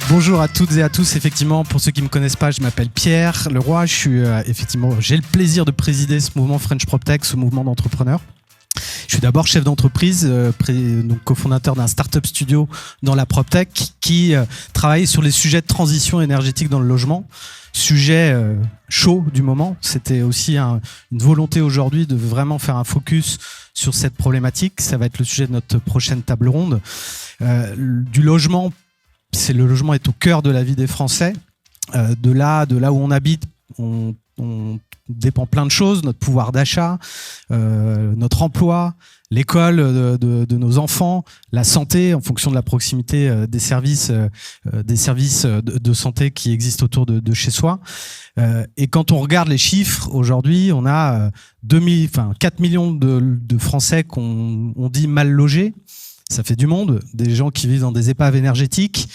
Bonjour à toutes et à tous. Effectivement, pour ceux qui ne me connaissent pas, je m'appelle Pierre Leroy. J'ai le plaisir de présider ce mouvement French PropTech, ce mouvement d'entrepreneurs. Je suis d'abord chef d'entreprise, donc cofondateur d'un startup studio dans la PropTech qui travaille sur les sujets de transition énergétique dans le logement. Sujet chaud du moment. C'était aussi une volonté aujourd'hui de vraiment faire un focus sur cette problématique. Ça va être le sujet de notre prochaine table ronde. Du logement, le logement est au cœur de la vie des Français. De là où on habite, on dépend plein de choses, notre pouvoir d'achat, notre emploi, l'école de nos enfants, la santé en fonction de la proximité des services de santé qui existent autour de chez soi. Et quand on regarde les chiffres, aujourd'hui, on a 4 millions de Français qu'on dit mal logés. Ça fait du monde, des gens qui vivent dans des épaves énergétiques.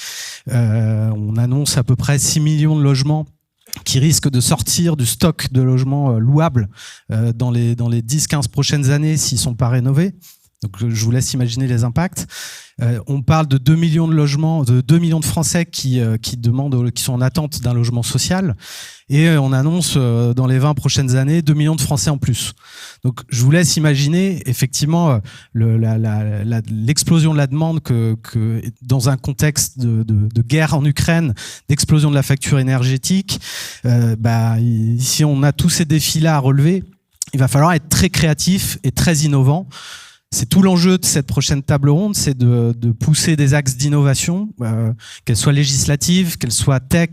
On annonce à peu près 6 millions de logements qui risquent de sortir du stock de logements louables dans les 10-15 prochaines années s'ils ne sont pas rénovés. Donc je vous laisse imaginer les impacts. On parle de 2 millions de logements, de 2 millions de Français qui sont en attente d'un logement social. Et on annonce dans les 20 prochaines années 2 millions de Français en plus. Donc je vous laisse imaginer effectivement l'explosion de la demande que dans un contexte de guerre en Ukraine, d'explosion de la facture énergétique, si on a tous ces défis-là à relever, il va falloir être très créatif et très innovant. C'est tout l'enjeu de cette prochaine table ronde, c'est de pousser des axes d'innovation, qu'elles soient législatives, qu'elles soient tech,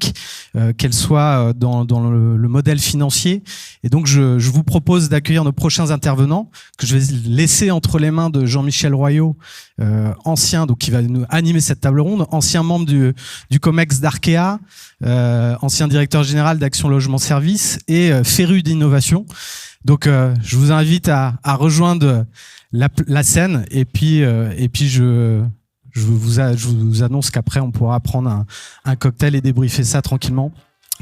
qu'elles soient dans le modèle financier. Et donc, je vous propose d'accueillir nos prochains intervenants, que je vais laisser entre les mains de Jean-Michel Royot, qui va nous animer cette table ronde, ancien membre du COMEX d'Arkea, ancien directeur général d'Action Logement Service et féru d'innovation. Donc, je vous invite à rejoindre la scène et puis je vous annonce qu'après on pourra prendre un cocktail et débriefer ça tranquillement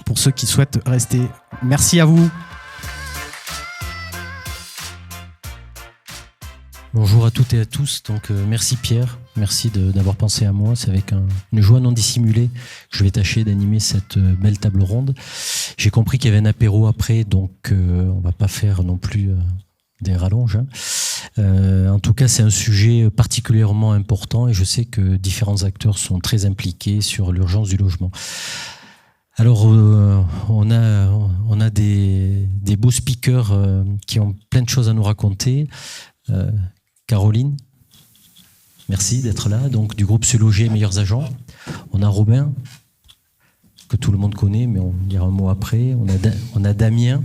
pour ceux qui souhaitent rester. Merci à vous. Bonjour à toutes et à tous. Donc merci Pierre, merci d'avoir pensé à moi. C'est avec une joie non dissimulée que je vais tâcher d'animer cette belle table ronde. J'ai compris qu'il y avait un apéro après, donc on va pas faire non plus des rallonges. En tout cas, c'est un sujet particulièrement important et je sais que différents acteurs sont très impliqués sur l'urgence du logement. Alors, on a des beaux speakers qui ont plein de choses à nous raconter. Caroline, merci d'être là, donc du groupe Se Loger Meilleurs Agents. On a Robin, que tout le monde connaît, mais on dira un mot après. On a Damien,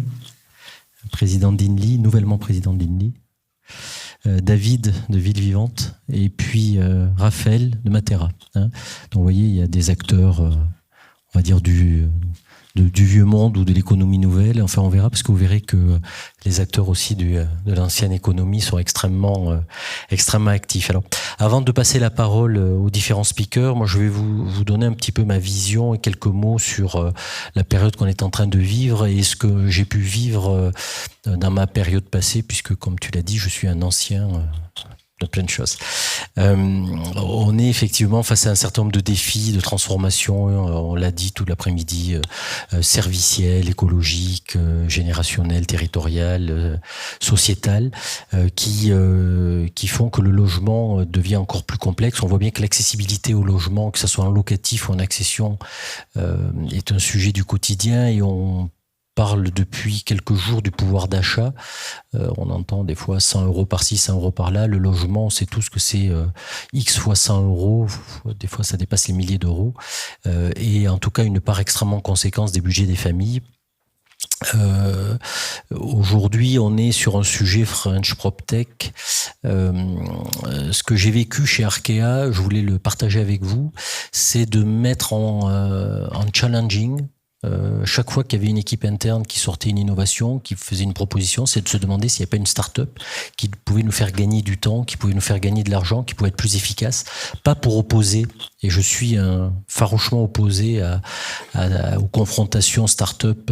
président d'Inly, nouvellement président d'Inly. David de Ville Vivante et puis Raphaël de Matera. Donc vous voyez, il y a des acteurs, on va dire du vieux monde ou de l'économie nouvelle. Enfin, on verra parce que vous verrez que les acteurs aussi de l'ancienne économie sont extrêmement actifs. Alors, avant de passer la parole aux différents speakers, moi je vais vous donner un petit peu ma vision et quelques mots sur la période qu'on est en train de vivre et ce que j'ai pu vivre dans ma période passée, puisque comme tu l'as dit, je suis un ancien de plein de choses. On est effectivement face à un certain nombre de défis, de transformations, on l'a dit tout l'après-midi, serviciels, écologiques, générationnels, territoriales, sociétales, qui font que le logement devient encore plus complexe. On voit bien que l'accessibilité au logement, que ce soit en locatif ou en accession, est un sujet du quotidien et on parle depuis quelques jours du pouvoir d'achat. On entend des fois 100 euros par-ci, 100 euros par-là. Le logement, on sait tous que c'est X fois 100 euros. Des fois, ça dépasse les milliers d'euros. Et en tout cas, une part extrêmement conséquente des budgets des familles. Aujourd'hui, on est sur un sujet French PropTech. Ce que j'ai vécu chez Arkea, je voulais le partager avec vous, c'est de mettre en challenging chaque fois qu'il y avait une équipe interne qui sortait une innovation, qui faisait une proposition, c'est de se demander s'il n'y a pas une start-up qui pouvait nous faire gagner du temps, qui pouvait nous faire gagner de l'argent, qui pouvait être plus efficace. Pas pour opposer, et je suis farouchement opposé aux confrontations start-up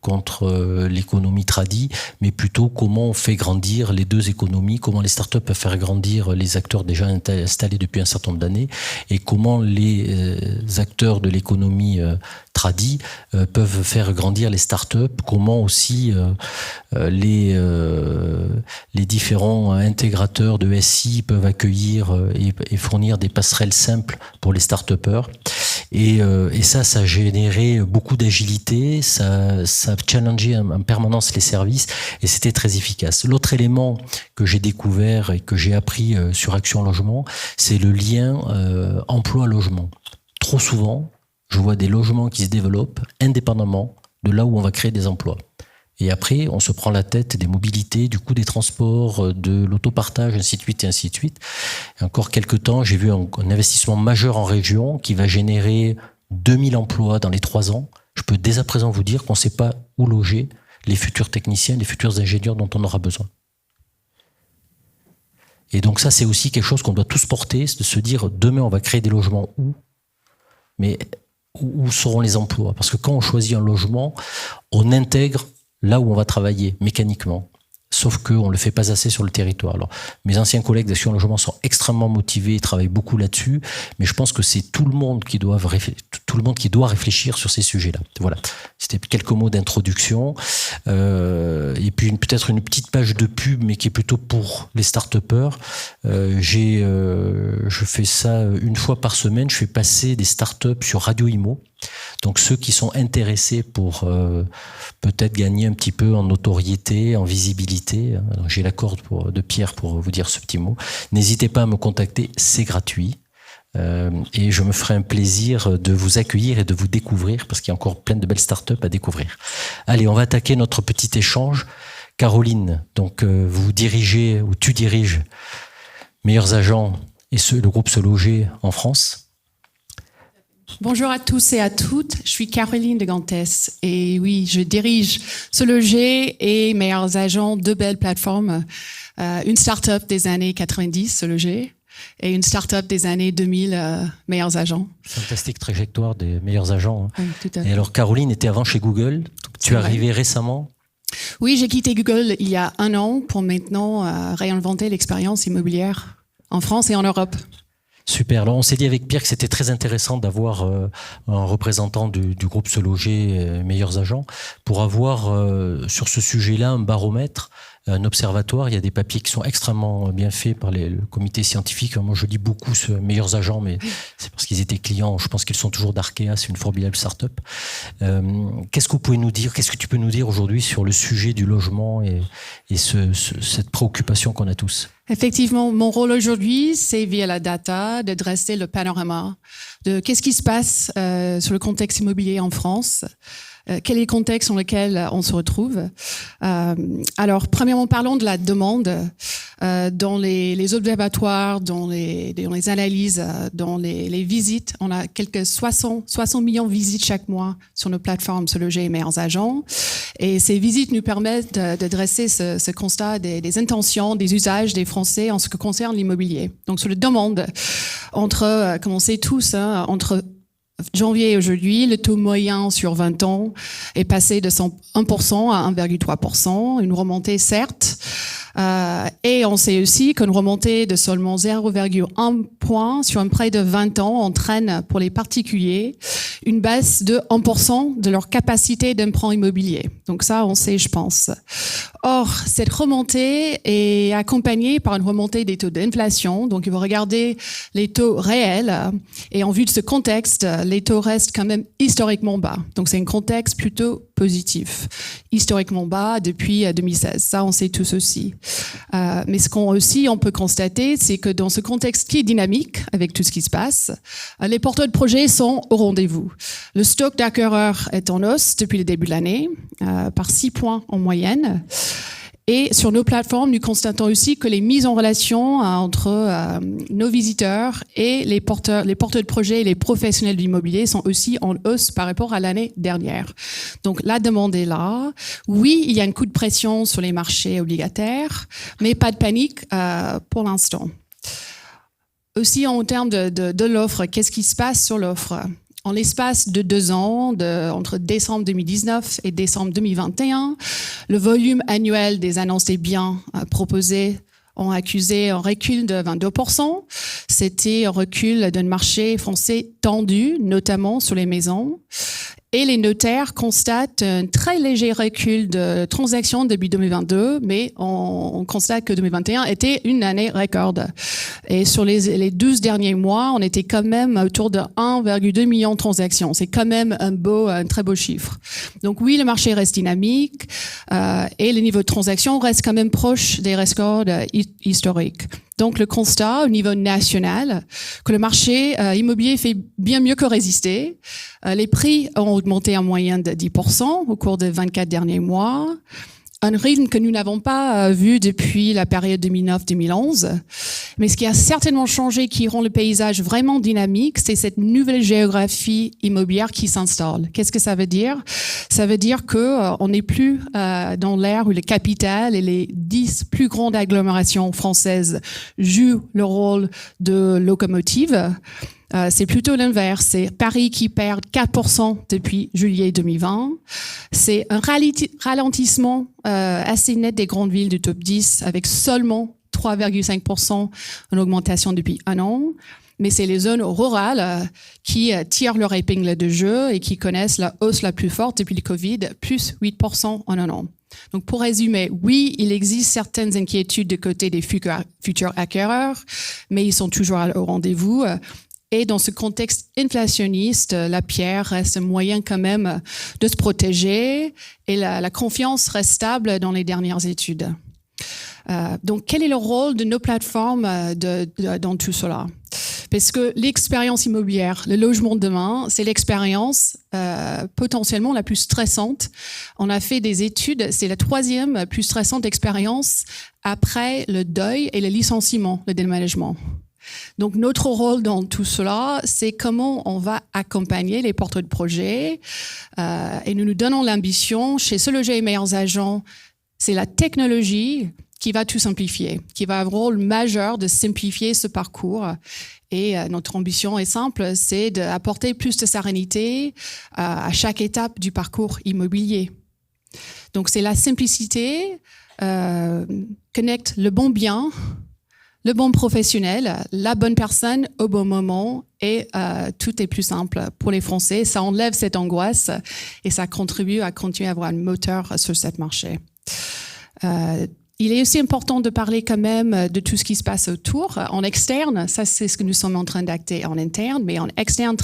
contre l'économie tradie, mais plutôt comment on fait grandir les deux économies, comment les start-up peuvent faire grandir les acteurs déjà installés depuis un certain nombre d'années, et comment les acteurs de l'économie tradie peuvent faire grandir les startups, comment aussi les différents intégrateurs de SI peuvent accueillir et fournir des passerelles simples pour les start-upers. Et ça a généré beaucoup d'agilité, ça a challengé en permanence les services et c'était très efficace. L'autre élément que j'ai découvert et que j'ai appris sur Action Logement, c'est le lien emploi-logement. Trop souvent, je vois des logements qui se développent indépendamment de là où on va créer des emplois. Et après, on se prend la tête des mobilités, du coût des transports, de l'autopartage, ainsi de suite et ainsi de suite. Et encore quelques temps, j'ai vu un investissement majeur en région qui va générer 2000 emplois dans les 3 ans. Je peux dès à présent vous dire qu'on ne sait pas où loger les futurs techniciens, les futurs ingénieurs dont on aura besoin. Et donc ça, c'est aussi quelque chose qu'on doit tous porter, c'est de se dire demain, on va créer des logements où ? Mais où seront les emplois? Parce que quand on choisit un logement, on intègre là où on va travailler mécaniquement. Sauf qu'on ne le fait pas assez sur le territoire. Alors, mes anciens collègues d'Action Logement sont extrêmement motivés et travaillent beaucoup là-dessus, mais je pense que c'est tout le monde qui doit réfléchir sur ces sujets-là. Voilà, c'était quelques mots d'introduction. Et puis peut-être une petite page de pub, mais qui est plutôt pour les start-upers. Je fais ça une fois par semaine, je fais passer des start-up sur Radio Imo. Donc ceux qui sont intéressés pour peut-être gagner un petit peu en notoriété, en visibilité, j'ai l'accord de Pierre pour vous dire ce petit mot, n'hésitez pas à me contacter, c'est gratuit. Et je me ferai un plaisir de vous accueillir et de vous découvrir parce qu'il y a encore plein de belles startups à découvrir. Allez, on va attaquer notre petit échange. Caroline, donc vous dirigez ou tu diriges Meilleurs Agents et le groupe Se Loger en France. Bonjour à tous et à toutes, je suis Caroline de Gantès et oui, je dirige Se Loger et Meilleurs Agents, 2 belles plateformes, une start-up des années 90, Se Loger, et une start-up des années 2000, Meilleurs Agents. Fantastique trajectoire des Meilleurs Agents. Oui, tout à fait. Et alors Caroline était avant chez Google, tu es arrivée récemment? Oui, j'ai quitté Google il y a 1 an pour maintenant réinventer l'expérience immobilière en France et en Europe. Super. Alors, on s'est dit avec Pierre que c'était très intéressant d'avoir un représentant du groupe Se Loger, Meilleurs Agents, pour avoir sur ce sujet-là un baromètre, un observatoire. Il y a des papiers qui sont extrêmement bien faits par le comité scientifique. Moi, je lis beaucoup Meilleurs Agents, mais c'est parce qu'ils étaient clients. Je pense qu'ils sont toujours d'Arkea. C'est une formidable start-up. Qu'est-ce que vous pouvez nous dire? Qu'est-ce que tu peux nous dire aujourd'hui sur le sujet du logement et cette préoccupation qu'on a tous? Effectivement, mon rôle aujourd'hui, c'est via la data de dresser le panorama de qu'est-ce qui se passe sur le contexte immobilier en France, quel est le contexte dans lequel on se retrouve. Alors, premièrement, parlons de la demande dans les observatoires, dans les analyses, dans les visites. On a quelques 60 millions de visites chaque mois sur nos plateformes Se Loger et Meilleurs Agents. Et ces visites nous permettent de dresser ce constat des intentions, des usages des Français en ce qui concerne l'immobilier. Donc, sur la demande, comme on sait tous, entre janvier et aujourd'hui, le taux moyen sur 20 ans est passé de 1% à 1,3%, une remontée certes. Et on sait aussi qu'une remontée de seulement 0,1 point sur un prêt de 20 ans entraîne pour les particuliers une baisse de 1% de leur capacité d'emprunt immobilier. Donc ça, on sait, je pense. Or, cette remontée est accompagnée par une remontée des taux d'inflation. Donc, il faut regarder les taux réels. Et en vue de ce contexte, les taux restent quand même historiquement bas. Donc, c'est un contexte plutôt positif. Historiquement bas depuis 2016. Ça, on sait tous aussi. Mais ce on peut constater, c'est que dans ce contexte qui est dynamique, avec tout ce qui se passe, les porteurs de projets sont au rendez-vous. Le stock d'acquéreurs est en hausse depuis le début de l'année, par 6 points en moyenne. Et sur nos plateformes, nous constatons aussi que les mises en relation entre nos visiteurs et les porteurs de projets et les professionnels de l'immobilier sont aussi en hausse par rapport à l'année dernière. Donc la demande est là. Oui, il y a un coup de pression sur les marchés obligataires, mais pas de panique pour l'instant. Aussi en termes de l'offre, qu'est-ce qui se passe sur l'offre ? En l'espace de 2 ans, entre décembre 2019 et décembre 2021, le volume annuel des annonces des biens proposés ont accusé un recul de 22%. C'était un recul d'un marché français tendu, notamment sur les maisons. Et les notaires constatent un très léger recul de transactions depuis 2022, mais on constate que 2021 était une année record. Et sur les 12 derniers mois, on était quand même autour de 1,2 million de transactions. C'est quand même un très beau chiffre. Donc oui, le marché reste dynamique et le niveau de transactions reste quand même proche des records historiques. Donc le constat au niveau national, que le marché immobilier fait bien mieux que résister. Les prix ont augmenté en moyenne de 10% au cours des 24 derniers mois. Un rythme que nous n'avons pas vu depuis la période 2009-2011. Mais ce qui a certainement changé, qui rend le paysage vraiment dynamique, c'est cette nouvelle géographie immobilière qui s'installe. Qu'est-ce que ça veut dire ? Ça veut dire que on n'est plus dans l'ère où les capitales et les 10 plus grandes agglomérations françaises jouent le rôle de locomotive. C'est plutôt l'inverse. C'est Paris qui perd 4% depuis juillet 2020. C'est un ralentissement assez net des grandes villes du top 10 avec seulement 3,5% en augmentation depuis 1 an. Mais c'est les zones rurales qui tirent leur épingle de jeu et qui connaissent la hausse la plus forte depuis le Covid, plus 8% en 1 an. Donc, pour résumer, oui, il existe certaines inquiétudes du côté des futurs acquéreurs, mais ils sont toujours au rendez-vous. Et dans ce contexte inflationniste, la pierre reste un moyen quand même de se protéger et la confiance reste stable dans les dernières études. Donc, quel est le rôle de nos plateformes dans tout cela ? Parce que l'expérience immobilière, le logement de demain, c'est l'expérience potentiellement la plus stressante. On a fait des études, c'est la 3e plus stressante expérience après le deuil et le licenciement, le déménagement. Donc, notre rôle dans tout cela, c'est comment on va accompagner les porteurs de projets. Et nous nous donnons l'ambition, chez Se Loger et Meilleurs Agents, c'est la technologie qui va tout simplifier, qui va avoir un rôle majeur de simplifier ce parcours. Et notre ambition est simple, c'est d'apporter plus de sérénité à chaque étape du parcours immobilier. Donc, c'est la simplicité, connecte le bon bien, le bon professionnel, la bonne personne au bon moment et tout est plus simple pour les Français. Ça enlève cette angoisse et ça contribue à continuer à avoir un moteur sur ce marché. Il est aussi important de parler quand même de tout ce qui se passe autour. En externe, ça c'est ce que nous sommes en train d'acter en interne, mais en externe,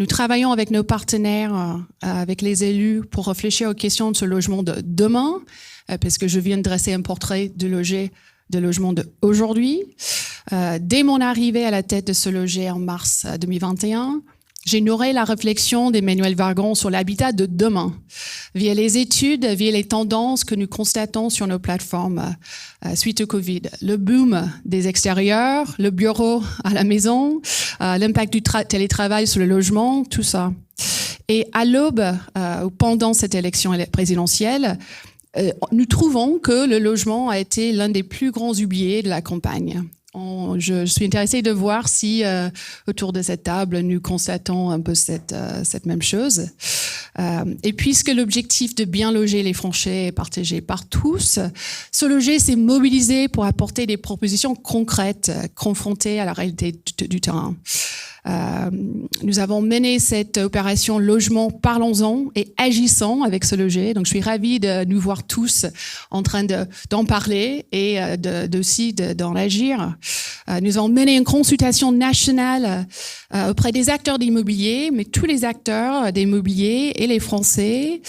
nous travaillons avec nos partenaires, avec les élus pour réfléchir aux questions de ce logement de demain, parce que je viens de dresser un portrait de logement d'aujourd'hui. Dès mon arrivée à la tête de Se Loger en mars 2021, j'ai nourri la réflexion d'Emmanuel Vargon sur l'habitat de demain, via les études, via les tendances que nous constatons sur nos plateformes suite au Covid. Le boom des extérieurs, le bureau à la maison, l'impact du télétravail sur le logement, tout ça. Et à l'aube, ou pendant cette élection présidentielle, nous trouvons que le logement a été l'un des plus grands oubliés de la campagne. Je suis intéressée de voir si autour de cette table nous constatons un peu cette même chose. Et puisque l'objectif de bien loger les Français est partagé par tous, Se Loger s'est mobilisé pour apporter des propositions concrètes confrontées à la réalité du terrain. Nous avons mené cette opération logement parlons-en et agissons avec Se Loger. Donc, je suis ravie de nous voir tous en train d'en parler et aussi d'en agir. Nous avons mené une consultation nationale auprès des acteurs d'immobilier, mais tous les acteurs d'immobilier et les Français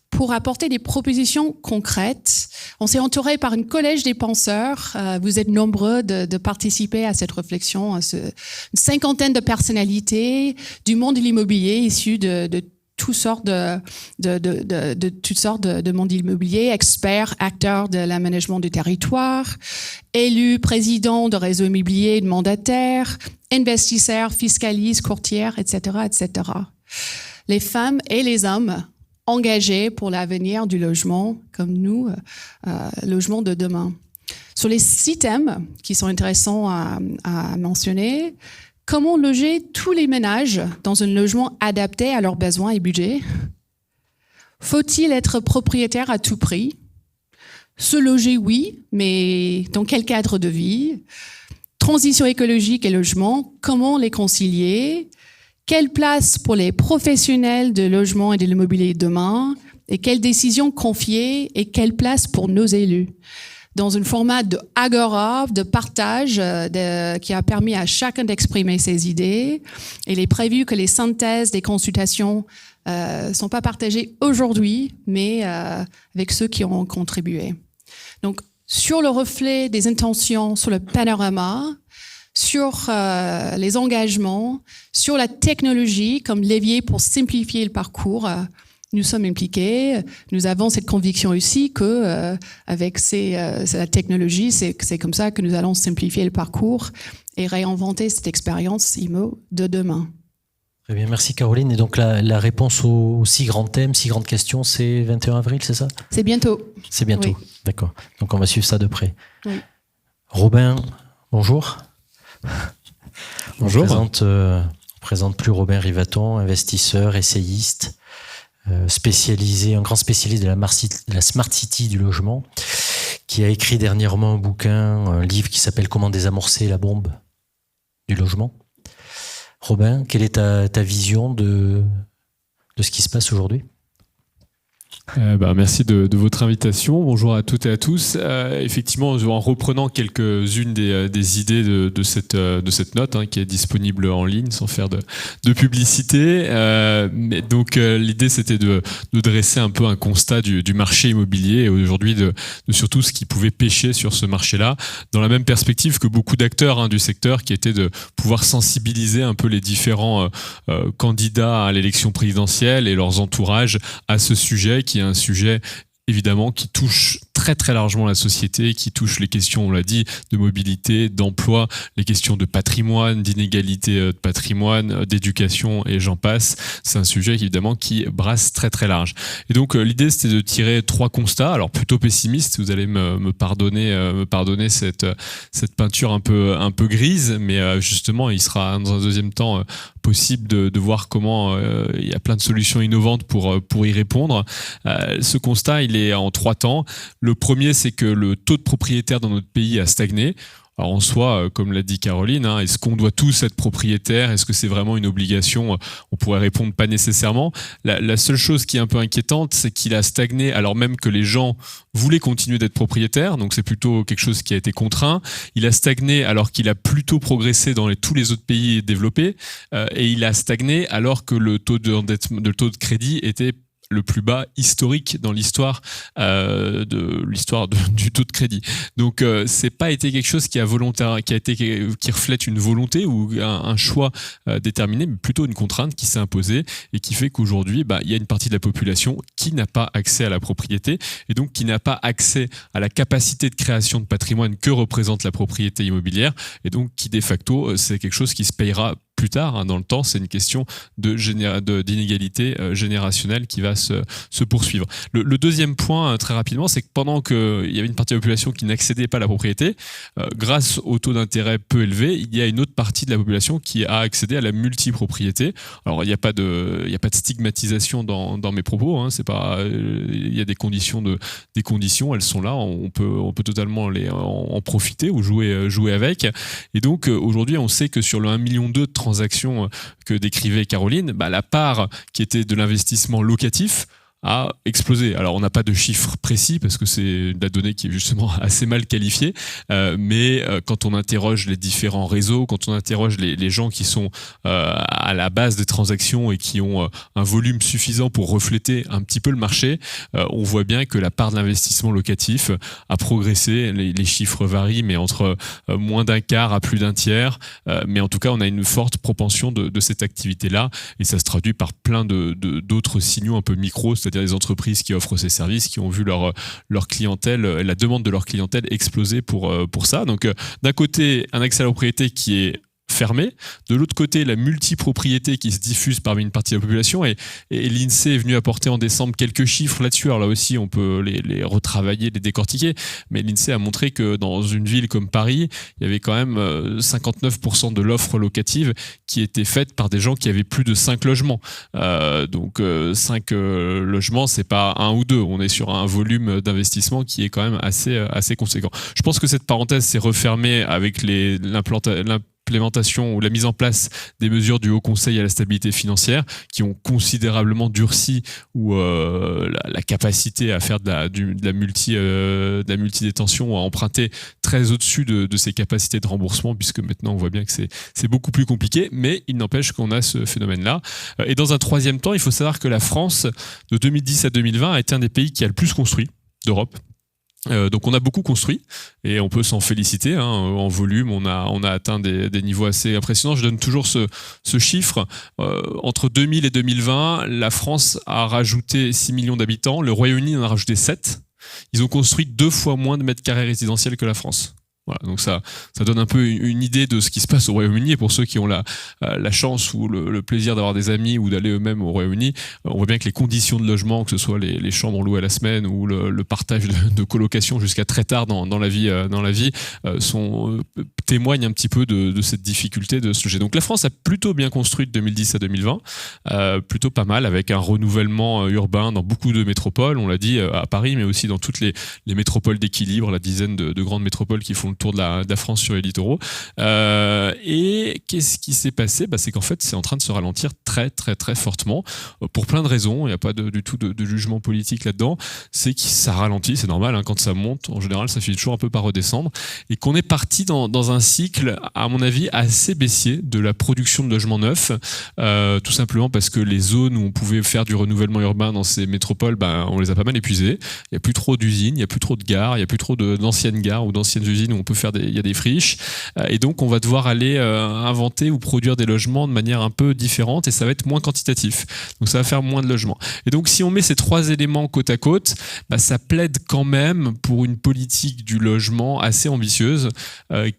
pour apporter des propositions concrètes. On s'est entouré par un collège des penseurs. Vous êtes nombreux de participer à cette réflexion. Une 50aine de personnalités du monde de l'immobilier issues de toutes sortes de monde immobilier, experts, acteurs de l'aménagement du territoire, élus, présidents de réseaux immobiliers, de mandataires, investisseurs, fiscalistes, courtières, etc., etc. Les femmes et les hommes engagés pour l'avenir du logement, comme nous, logement de demain. Sur les 6 thèmes qui sont intéressants à mentionner, comment loger tous les ménages dans un logement adapté à leurs besoins et budgets? Faut-il être propriétaire à tout prix? Se loger, oui, mais dans quel cadre de vie? Transition écologique et logement, comment les concilier? Quelle place pour les professionnels de logement et de l'immobilier demain? Et quelles décisions confier? Et quelle place pour nos élus? Dans un format de agora, de partage, qui a permis à chacun d'exprimer ses idées. Et il est prévu que les synthèses des consultations sont pas partagées aujourd'hui, mais avec ceux qui ont contribué. Donc, sur le reflet des intentions, sur le panorama, sur les engagements, sur la technologie comme levier pour simplifier le parcours, nous sommes impliqués. Nous avons cette conviction aussi que avec la technologie, c'est comme ça que nous allons simplifier le parcours et réinventer cette expérience IMO de demain. Très bien, merci Caroline. Et donc la réponse aux 6 grands thèmes, 6 grandes questions, c'est 21 avril, c'est ça? C'est bientôt. C'est bientôt, oui. D'accord. Donc on va suivre ça de près. Oui. Robin, bonjour. Bonjour. On présente plus Robin Rivaton, investisseur, essayiste, un grand spécialiste de la Smart City du logement, qui a écrit dernièrement un livre qui s'appelle « Comment désamorcer la bombe du logement ». Robin, quelle est ta vision de ce qui se passe aujourd'hui ? Merci de votre invitation. Bonjour à toutes et à tous. Effectivement, en reprenant quelques-unes des idées de cette note qui est disponible en ligne sans faire de publicité. Donc l'idée c'était de dresser un peu un constat du marché immobilier et aujourd'hui de surtout ce qui pouvait pêcher sur ce marché-là, dans la même perspective que beaucoup d'acteurs du secteur qui étaient de pouvoir sensibiliser un peu les différents candidats à l'élection présidentielle et leurs entourages à ce sujet qui est un sujet évidemment qui touche très très largement la société, qui touche les questions, on l'a dit, de mobilité, d'emploi, les questions de patrimoine, d'inégalité de patrimoine, d'éducation et j'en passe. C'est un sujet évidemment qui brasse très très large. Et donc l'idée c'était de tirer 3 constats, alors plutôt pessimistes, vous allez me pardonner cette peinture un peu grise, mais justement il sera dans un deuxième temps possible de voir comment il y a plein de solutions innovantes pour y répondre. Ce constat il est en 3 temps. Le premier, c'est que le taux de propriétaires dans notre pays a stagné. Alors en soi, comme l'a dit Caroline, est-ce qu'on doit tous être propriétaires? Est-ce que c'est vraiment une obligation? On pourrait répondre pas nécessairement. La seule chose qui est un peu inquiétante, c'est qu'il a stagné alors même que les gens voulaient continuer d'être propriétaires. Donc c'est plutôt quelque chose qui a été contraint. Il a stagné alors qu'il a plutôt progressé dans tous les autres pays développés. Et il a stagné alors que le taux de crédit était le plus bas historique dans l'histoire du taux de crédit. Donc c'est pas été quelque chose qui reflète une volonté ou un choix déterminé, mais plutôt une contrainte qui s'est imposée et qui fait qu'aujourd'hui il y a une partie de la population qui n'a pas accès à la propriété et donc qui n'a pas accès à la capacité de création de patrimoine que représente la propriété immobilière et donc qui de facto c'est quelque chose qui se payera plus tard dans le temps. C'est une question d'inégalité générationnelle qui va se poursuivre. Le deuxième point, très rapidement, c'est que pendant qu'il y avait une partie de la population qui n'accédait pas à la propriété, grâce au taux d'intérêt peu élevé, il y a une autre partie de la population qui a accédé à la multipropriété. Alors, il n'y a pas de stigmatisation dans mes propos. C'est pas, il y a des conditions, elles sont là. On peut totalement en profiter ou jouer avec. Et donc, aujourd'hui, on sait que sur le 1,2 million de transactions que décrivait Caroline, la part qui était de l'investissement locatif a explosé. Alors on n'a pas de chiffres précis parce que c'est de la donnée qui est justement assez mal qualifiée, mais quand on interroge les différents réseaux, quand on interroge les gens qui sont à la base des transactions et qui ont un volume suffisant pour refléter un petit peu le marché, on voit bien que la part de l'investissement locatif a progressé. Les chiffres varient, mais entre moins d'un quart à plus d'un tiers, mais en tout cas on a une forte propension de cette activité-là, et ça se traduit par plein d'autres signaux un peu micro, c'est-à-dire des entreprises qui offrent ces services, qui ont vu leur clientèle, la demande de leur clientèle exploser pour ça. Donc d'un côté, un accès à la propriété qui est fermé, de l'autre côté la multipropriété qui se diffuse parmi une partie de la population, et l'INSEE est venu apporter en décembre quelques chiffres là-dessus. Alors là aussi on peut les retravailler, les décortiquer, mais l'INSEE a montré que dans une ville comme Paris, il y avait quand même 59% de l'offre locative qui était faite par des gens qui avaient plus de 5 logements. Donc 5 logements, c'est pas 1 ou 2, on est sur un volume d'investissement qui est quand même assez conséquent. Je pense que cette parenthèse s'est refermée avec l'implémentation ou la mise en place des mesures du Haut Conseil à la stabilité financière qui ont considérablement durci la capacité à faire de la multi-détention ou à emprunter très au-dessus de ses capacités de remboursement, puisque maintenant on voit bien que c'est beaucoup plus compliqué, mais il n'empêche qu'on a ce phénomène-là. Et dans un troisième temps, il faut savoir que la France, de 2010 à 2020, a été un des pays qui a le plus construit d'Europe. Donc on a beaucoup construit et on peut s'en féliciter, hein. En volume on a atteint des niveaux assez impressionnants. Je donne toujours ce chiffre, entre 2000 et 2020 la France a rajouté 6 millions d'habitants, le Royaume-Uni en a rajouté 7. Ils ont construit 2 fois moins de mètres carrés résidentiels que la France. Voilà, donc ça donne un peu une idée de ce qui se passe au Royaume-Uni. Et pour ceux qui ont la chance ou le plaisir d'avoir des amis ou d'aller eux-mêmes au Royaume-Uni, on voit bien que les conditions de logement, que ce soit les chambres louées à la semaine ou le partage de colocation jusqu'à très tard dans la vie, témoignent un petit peu de cette difficulté de ce sujet. Donc la France a plutôt bien construit de 2010 à 2020, plutôt pas mal, avec un renouvellement urbain dans beaucoup de métropoles, on l'a dit, à Paris, mais aussi dans toutes les métropoles d'équilibre, la dizaine de grandes métropoles qui font le tour de la France sur les littoraux. Et qu'est-ce qui s'est passé ? C'est qu'en fait, c'est en train de se ralentir très, très, très fortement, pour plein de raisons. Il n'y a pas du tout de jugement politique là-dedans. C'est que ça ralentit, c'est normal, hein, quand ça monte, en général, ça finit toujours un peu par redescendre. Et qu'on est parti dans un cycle, à mon avis, assez baissier de la production de logements neufs, tout simplement parce que les zones où on pouvait faire du renouvellement urbain dans ces métropoles, on les a pas mal épuisées. Il n'y a plus trop d'usines, il n'y a plus trop de gares, il n'y a plus trop d'anciennes gares ou d'anciennes usines où on peut faire il y a des friches, et donc on va devoir aller inventer ou produire des logements de manière un peu différente, et ça va être moins quantitatif, donc ça va faire moins de logements. Et donc si on met ces 3 éléments côte à côte, ça plaide quand même pour une politique du logement assez ambitieuse,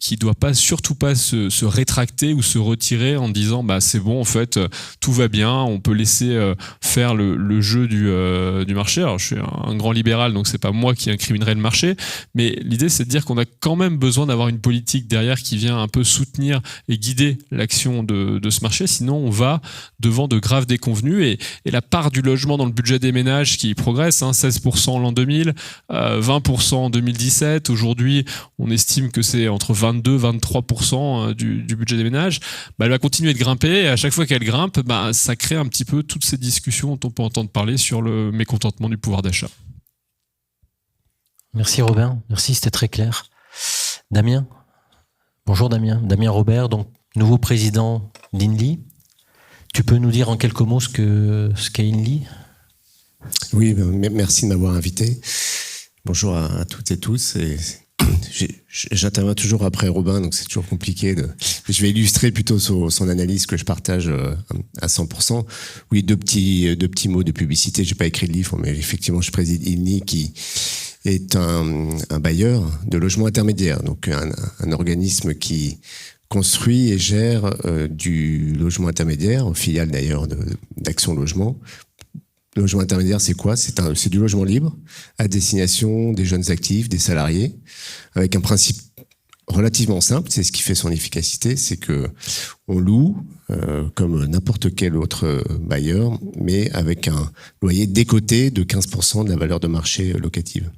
qui doit surtout pas se rétracter ou se retirer en disant c'est bon, en fait tout va bien, on peut laisser faire le jeu du marché. Alors je suis un grand libéral, donc c'est pas moi qui incriminerai le marché, mais l'idée c'est de dire qu'on a quand même besoin d'avoir une politique derrière qui vient un peu soutenir et guider l'action de ce marché, sinon on va devant de graves déconvenues, et la part du logement dans le budget des ménages qui progresse, 16% en l'an 2000, 20% en 2017, aujourd'hui on estime que c'est entre 22-23% du budget des ménages, elle va continuer de grimper, et à chaque fois qu'elle grimpe, ça crée un petit peu toutes ces discussions dont on peut entendre parler sur le mécontentement du pouvoir d'achat. Merci Robin, merci, c'était très clair. Damien, bonjour Damien Robert, donc nouveau président d'INLI. Tu peux nous dire en quelques mots ce qu'est INLI ? Oui, merci de m'avoir invité. Bonjour à toutes et tous. J'interviens toujours après Robin, donc c'est toujours compliqué. Je vais illustrer plutôt son analyse que je partage à 100%. Oui, deux petits mots de publicité. J'ai pas écrit de livre, mais effectivement, je préside INLI qui est un bailleur de logements intermédiaires, donc un organisme qui construit et gère du logement intermédiaire, filiale d'ailleurs d'Action Logement. Le logement intermédiaire, c'est quoi ? C'est du logement libre à destination des jeunes actifs, des salariés, avec un principe relativement simple. C'est ce qui fait son efficacité, c'est que on loue comme n'importe quel autre bailleur, mais avec un loyer décoté de 15% de la valeur de marché locative.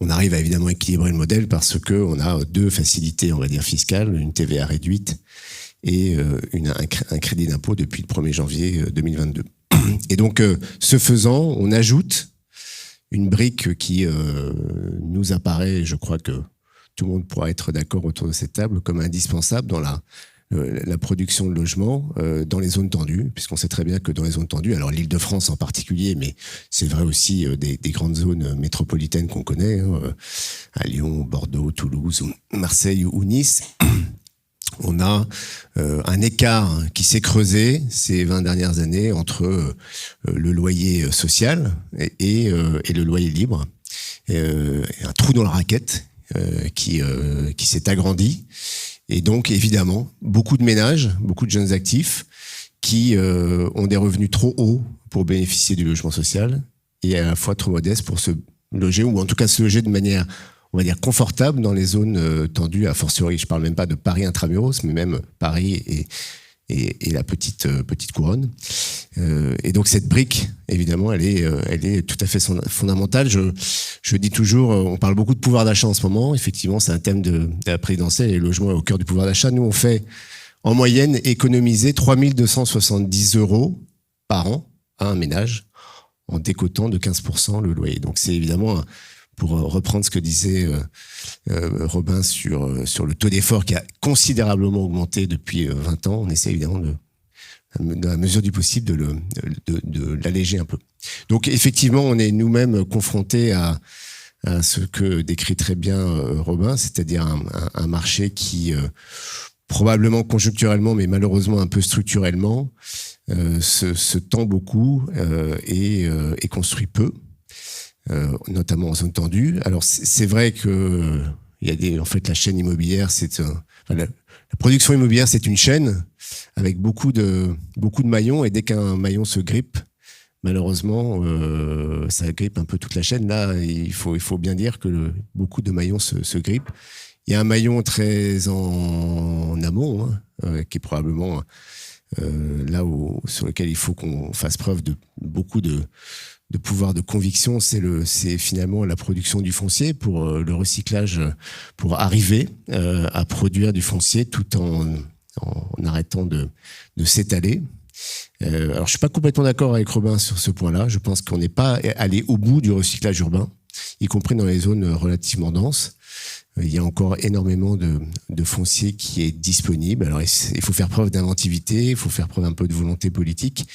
On arrive à évidemment équilibrer le modèle parce que on a 2 facilités, on va dire fiscales, une TVA réduite et un crédit d'impôt depuis le 1er janvier 2022. Et donc, ce faisant, on ajoute une brique qui nous apparaît, je crois que tout le monde pourra être d'accord autour de cette table, comme indispensable dans la production de logements dans les zones tendues, puisqu'on sait très bien que dans les zones tendues, alors l'Île-de-France en particulier, mais c'est vrai aussi des grandes zones métropolitaines qu'on connaît, à Lyon, Bordeaux, Toulouse, Marseille ou Nice, on a un écart qui s'est creusé ces 20 dernières années entre le loyer social et le loyer libre. Un trou dans la raquette qui s'est agrandi. Et donc, évidemment, beaucoup de ménages, beaucoup de jeunes actifs qui ont des revenus trop hauts pour bénéficier du logement social et à la fois trop modestes pour se loger, ou en tout cas se loger de manière, on va dire, confortable dans les zones tendues, a fortiori. Je parle même pas de Paris intramuros, mais même Paris et la petite couronne. Et donc cette brique, évidemment, elle est tout à fait fondamentale. Je dis toujours, on parle beaucoup de pouvoir d'achat en ce moment. Effectivement, c'est un thème de la présidentielle et le logement est au cœur du pouvoir d'achat. Nous, on fait en moyenne économiser 3 270 € par an à un ménage en décotant de 15% le loyer. Donc c'est évidemment, pour reprendre ce que disait Robin sur le taux d'effort qui a considérablement augmenté depuis 20 ans, on essaie évidemment dans la mesure du possible de l'alléger un peu. Donc effectivement, on est nous-mêmes confrontés à ce que décrit très bien Robin, c'est-à-dire un marché qui probablement conjoncturellement, mais malheureusement un peu structurellement, se tend beaucoup et construit peu. Notamment en zone tendue. Alors c'est vrai que en fait la chaîne immobilière, la production immobilière, c'est une chaîne avec beaucoup de maillons, et dès qu'un maillon se grippe, malheureusement, ça grippe un peu toute la chaîne. Là, il faut bien dire que beaucoup de maillons se grippent. Il y a un maillon très en amont, qui est probablement sur lequel il faut qu'on fasse preuve de beaucoup de pouvoir de conviction, c'est finalement la production du foncier pour le recyclage, pour arriver à produire du foncier tout en arrêtant de s'étaler. Alors je suis pas complètement d'accord avec Robin sur ce point-là. Je pense qu'on n'est pas allé au bout du recyclage urbain, y compris dans les zones relativement denses. Il y a encore énormément de foncier qui est disponible. Alors il faut faire preuve d'inventivité, il faut faire preuve un peu de volonté politique.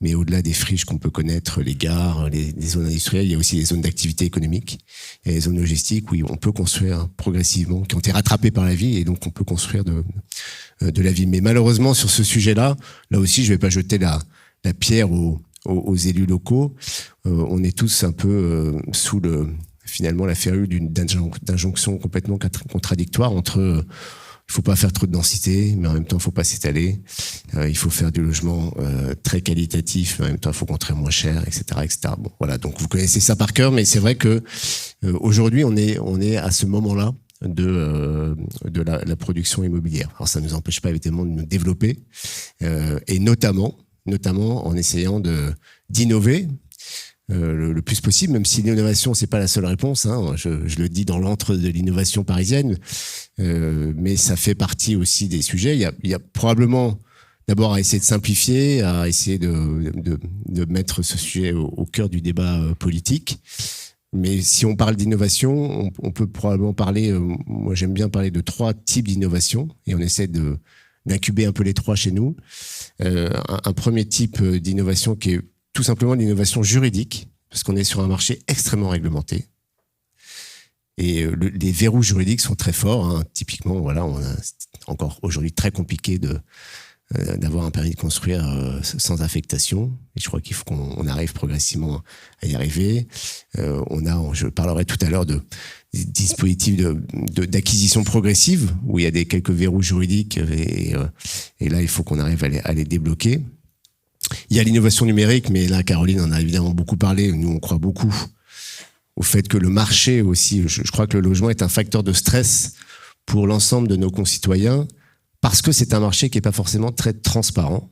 Mais au-delà des friches qu'on peut connaître, les gares, les zones industrielles, il y a aussi les zones d'activité économique et les zones logistiques où on peut construire progressivement, qui ont été rattrapées par la vie, et donc on peut construire de la vie. Mais malheureusement, sur ce sujet-là, là aussi, je vais pas jeter la pierre aux élus locaux. On est tous un peu sous finalement la férule d'injonctions complètement contradictoires entre il faut pas faire trop de densité, mais en même temps, il faut pas s'étaler. Il faut faire du logement très qualitatif, mais en même temps, il faut construire moins cher, etc., etc. Bon, voilà. Donc, vous connaissez ça par cœur, mais c'est vrai que aujourd'hui, on est à ce moment-là de la production immobilière. Alors, ça ne nous empêche pas évidemment de nous développer, et notamment en essayant d'innover. Le plus possible, même si l'innovation, c'est pas la seule réponse, hein. Je le dis dans l'antre de l'innovation parisienne, mais ça fait partie aussi des sujets. Il y a probablement d'abord à essayer de simplifier, à essayer de mettre ce sujet au cœur du débat politique. Mais si on parle d'innovation, on peut probablement parler, moi j'aime bien parler de 3 types d'innovation, et on essaie d'incuber un peu les 3 chez nous. Un premier type d'innovation qui est tout simplement l'innovation juridique, parce qu'on est sur un marché extrêmement réglementé. Et les verrous juridiques sont très forts, hein. Typiquement, voilà, on a encore aujourd'hui très compliqué d'avoir un permis de construire sans affectation. Et je crois qu'il faut qu'on arrive progressivement à y arriver. Je parlerai tout à l'heure de dispositifs d'acquisition progressive, où il y a quelques verrous juridiques, et là, il faut qu'on arrive à les débloquer. Il y a l'innovation numérique, mais là, Caroline en a évidemment beaucoup parlé. Nous, on croit beaucoup au fait que le marché aussi, je crois que le logement est un facteur de stress pour l'ensemble de nos concitoyens, parce que c'est un marché qui n'est pas forcément très transparent.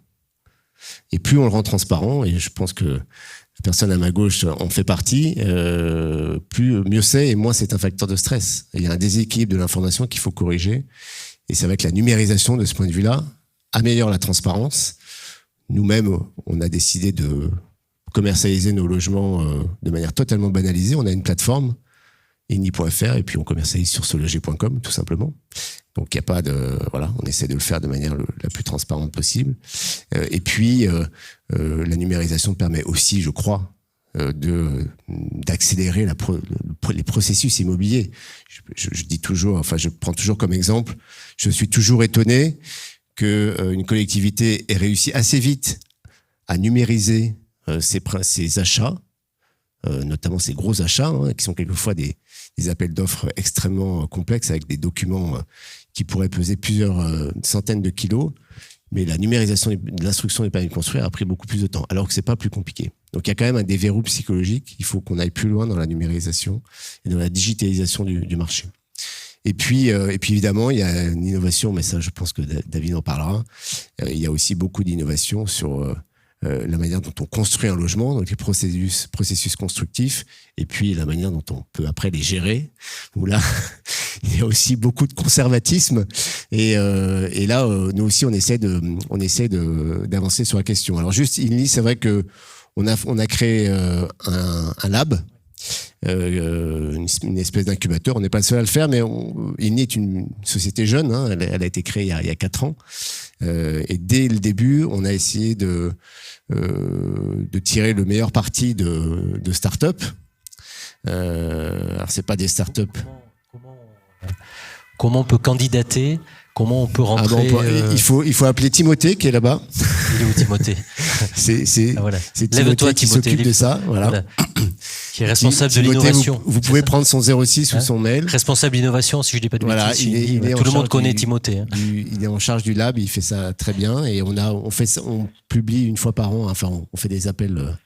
Et plus on le rend transparent, et je pense que la personne à ma gauche en fait partie, mieux c'est, et moins c'est un facteur de stress. Il y a un déséquilibre de l'information qu'il faut corriger. Et c'est avec la numérisation, de ce point de vue-là, améliore la transparence, nous-mêmes, on a décidé de commercialiser nos logements de manière totalement banalisée. On a une plateforme, ini.fr, et puis on commercialise sur seloger.com, tout simplement. Donc il n'y a pas de... Voilà, on essaie de le faire de manière la plus transparente possible. Et puis, la numérisation permet aussi, je crois, d'accélérer les processus immobiliers. Je dis toujours, enfin je prends toujours comme exemple, je suis toujours étonné qu'une collectivité ait réussi assez vite à numériser ses achats, notamment ces gros achats, qui sont quelquefois des appels d'offres extrêmement complexes avec des documents qui pourraient peser plusieurs centaines de kilos. Mais la numérisation de l'instruction des permis de construire a pris beaucoup plus de temps, alors que c'est pas plus compliqué. Donc il y a quand même un déverrou psychologique. Il faut qu'on aille plus loin dans la numérisation et dans la digitalisation du marché. Et puis évidemment, il y a une innovation, mais ça, je pense que David en parlera. Il y a aussi beaucoup d'innovations sur la manière dont on construit un logement, donc les processus constructifs, et puis la manière dont on peut après les gérer, où là, il y a aussi beaucoup de conservatisme, et là, nous aussi, on essaie d'avancer sur la question. Alors juste, INLI, c'est vrai que on a créé un lab, une espèce d'incubateur. On n'est pas le seul à le faire, mais INLI est une société jeune, elle a été créée il y a 4 ans, et dès le début, on a essayé de tirer le meilleur parti de start-up. Alors c'est pas des start-up. Comment on peut candidater? Comment on peut rentrer? Il faut appeler Timothée qui est là-bas. Il est où Timothée? C'est voilà. Timothée qui s'occupe de ça. Voilà. Qui est responsable de Timothée, l'innovation. Vous pouvez prendre son 06 ou son mail. Responsable d'innovation, si je dis pas de bêtises. Il est tout le monde connaît Timothée. Il est en charge du lab, il fait ça très bien, et on publie une fois par an. Enfin, on fait des appels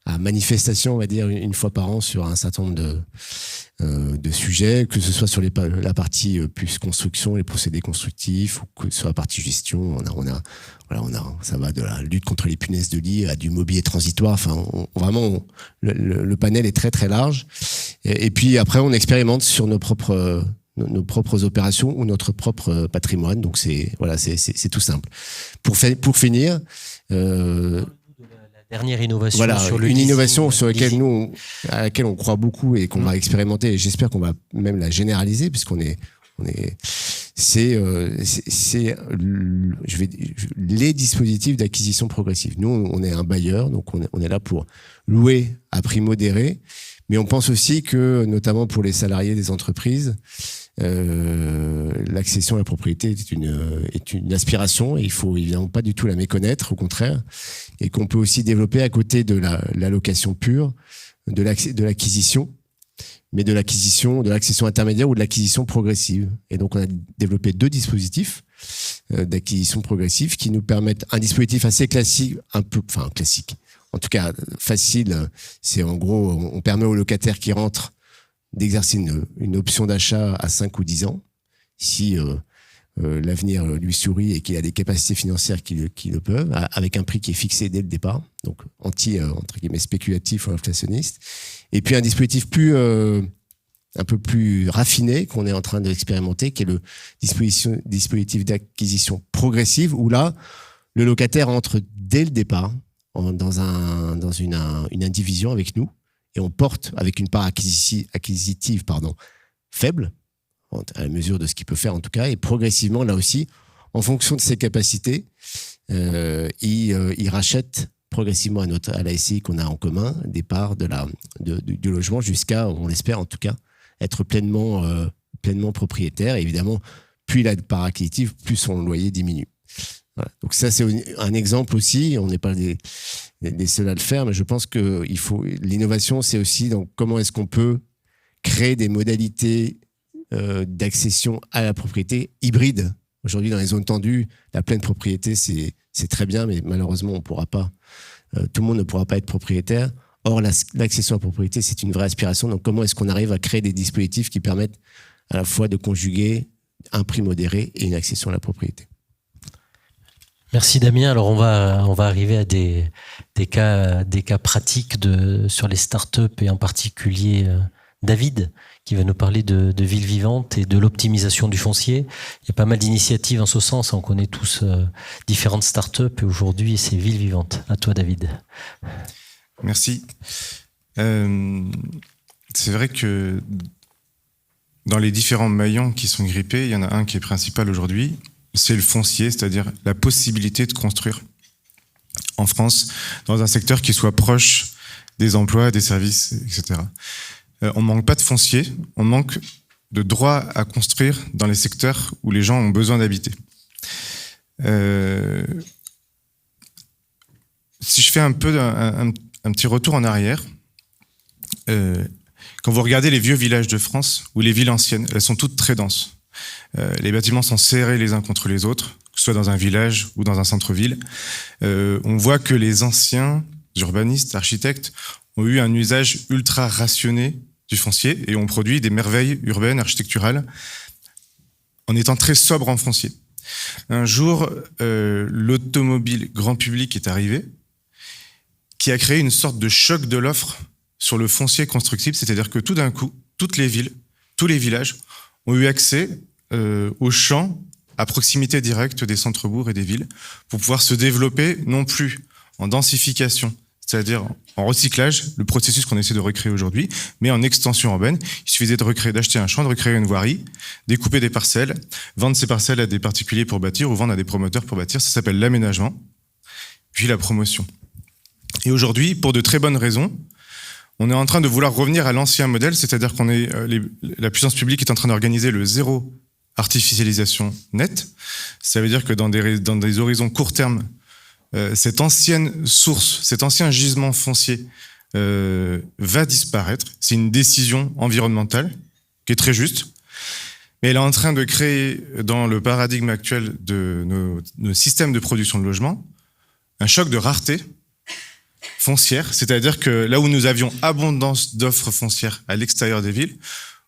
à manifestation, on va dire, une fois par an sur un certain nombre de sujets, que ce soit sur la partie plus construction, les procédés constructifs, ou que sur la partie gestion. Ça va de la lutte contre les punaises de lit à du mobilier transitoire. Enfin, vraiment, le panel est très très large. Et puis après, on expérimente sur nos propres opérations ou notre propre patrimoine. Donc c'est tout simple. Pour finir. Dernière innovation, voilà, sur le une leasing, innovation sur laquelle à laquelle on croit beaucoup et qu'on va expérimenter, et j'espère qu'on va même la généraliser, puisqu'on est les dispositifs d'acquisition progressive. Nous, on est un bailleur, donc on est là pour louer à prix modéré, mais on pense aussi que, notamment pour les salariés des entreprises, l'accession à la propriété est une aspiration, et il faut évidemment pas du tout la méconnaître, au contraire, et qu'on peut aussi développer à côté de la location pure, de l'acquisition, mais de l'accession intermédiaire ou de l'acquisition progressive. Et donc on a développé 2 dispositifs d'acquisition progressive qui nous permettent un dispositif assez classique, classique, en tout cas facile. C'est en gros, on permet aux locataires qui rentrent d'exercer une option d'achat à 5 ou 10 ans, si l'avenir lui sourit et qu'il a des capacités financières qui le peuvent, avec un prix qui est fixé dès le départ, donc entre guillemets spéculatif ou inflationniste. Et puis un dispositif un peu plus raffiné qu'on est en train d'expérimenter, qui est le dispositif d'acquisition progressive, où là, le locataire entre dès le départ dans une indivision avec nous, et on porte avec une part acquisitive faible, à la mesure de ce qu'il peut faire en tout cas, et progressivement, là aussi, en fonction de ses capacités, il rachète progressivement à la SCI qu'on a en commun des parts du logement, jusqu'à, on l'espère en tout cas, être pleinement propriétaire. Et évidemment, plus il a de part acquisitive, plus son loyer diminue. Voilà. Donc ça, c'est un exemple aussi. On n'est pas des seuls à le faire, mais je pense que l'innovation, c'est aussi dans comment est-ce qu'on peut créer des modalités d'accession à la propriété hybride. Aujourd'hui, dans les zones tendues, la pleine propriété, c'est très bien, mais malheureusement, tout le monde ne pourra pas être propriétaire. Or, l'accession à la propriété, c'est une vraie aspiration. Donc, comment est-ce qu'on arrive à créer des dispositifs qui permettent à la fois de conjuguer un prix modéré et une accession à la propriété? Merci Damien. Alors on va arriver à des cas pratiques sur les startups, et en particulier David, qui va nous parler de villes vivantes et de l'optimisation du foncier. Il y a pas mal d'initiatives en ce sens. On connaît tous différentes startups et aujourd'hui, c'est villes vivantes. À toi, David. Merci. C'est vrai que dans les différents maillons qui sont grippés, il y en a un qui est principal aujourd'hui, c'est le foncier, c'est-à-dire la possibilité de construire en France dans un secteur qui soit proche des emplois, des services, etc. On ne manque pas de foncier, on manque de droit à construire dans les secteurs où les gens ont besoin d'habiter. Si je fais un peu un petit retour en arrière, quand vous regardez les vieux villages de France ou les villes anciennes, elles sont toutes très denses. Les bâtiments sont serrés les uns contre les autres, que ce soit dans un village ou dans un centre-ville. On voit que les anciens urbanistes, architectes, ont eu un usage ultra rationné du foncier et ont produit des merveilles urbaines, architecturales, en étant très sobres en foncier. Un jour, l'automobile grand public est arrivé, qui a créé une sorte de choc de l'offre sur le foncier constructible, c'est-à-dire que tout d'un coup, toutes les villes, tous les villages ont eu accès aux champs à proximité directe des centres-bourgs et des villes pour pouvoir se développer non plus en densification, c'est-à-dire en recyclage, le processus qu'on essaie de recréer aujourd'hui, mais en extension urbaine. Il suffisait d'acheter un champ, de recréer une voirie, découper des parcelles, vendre ces parcelles à des particuliers pour bâtir ou vendre à des promoteurs pour bâtir. Ça s'appelle l'aménagement, puis la promotion. Et aujourd'hui, pour de très bonnes raisons, on est en train de vouloir revenir à l'ancien modèle, c'est-à-dire la puissance publique est en train d'organiser le zéro artificialisation nette. Ça veut dire que dans des horizons court terme, cette ancienne source, cet ancien gisement foncier va disparaître. C'est une décision environnementale qui est très juste, mais elle est en train de créer, dans le paradigme actuel de nos systèmes de production de logements, un choc de rareté foncière, c'est-à-dire que là où nous avions abondance d'offres foncières à l'extérieur des villes,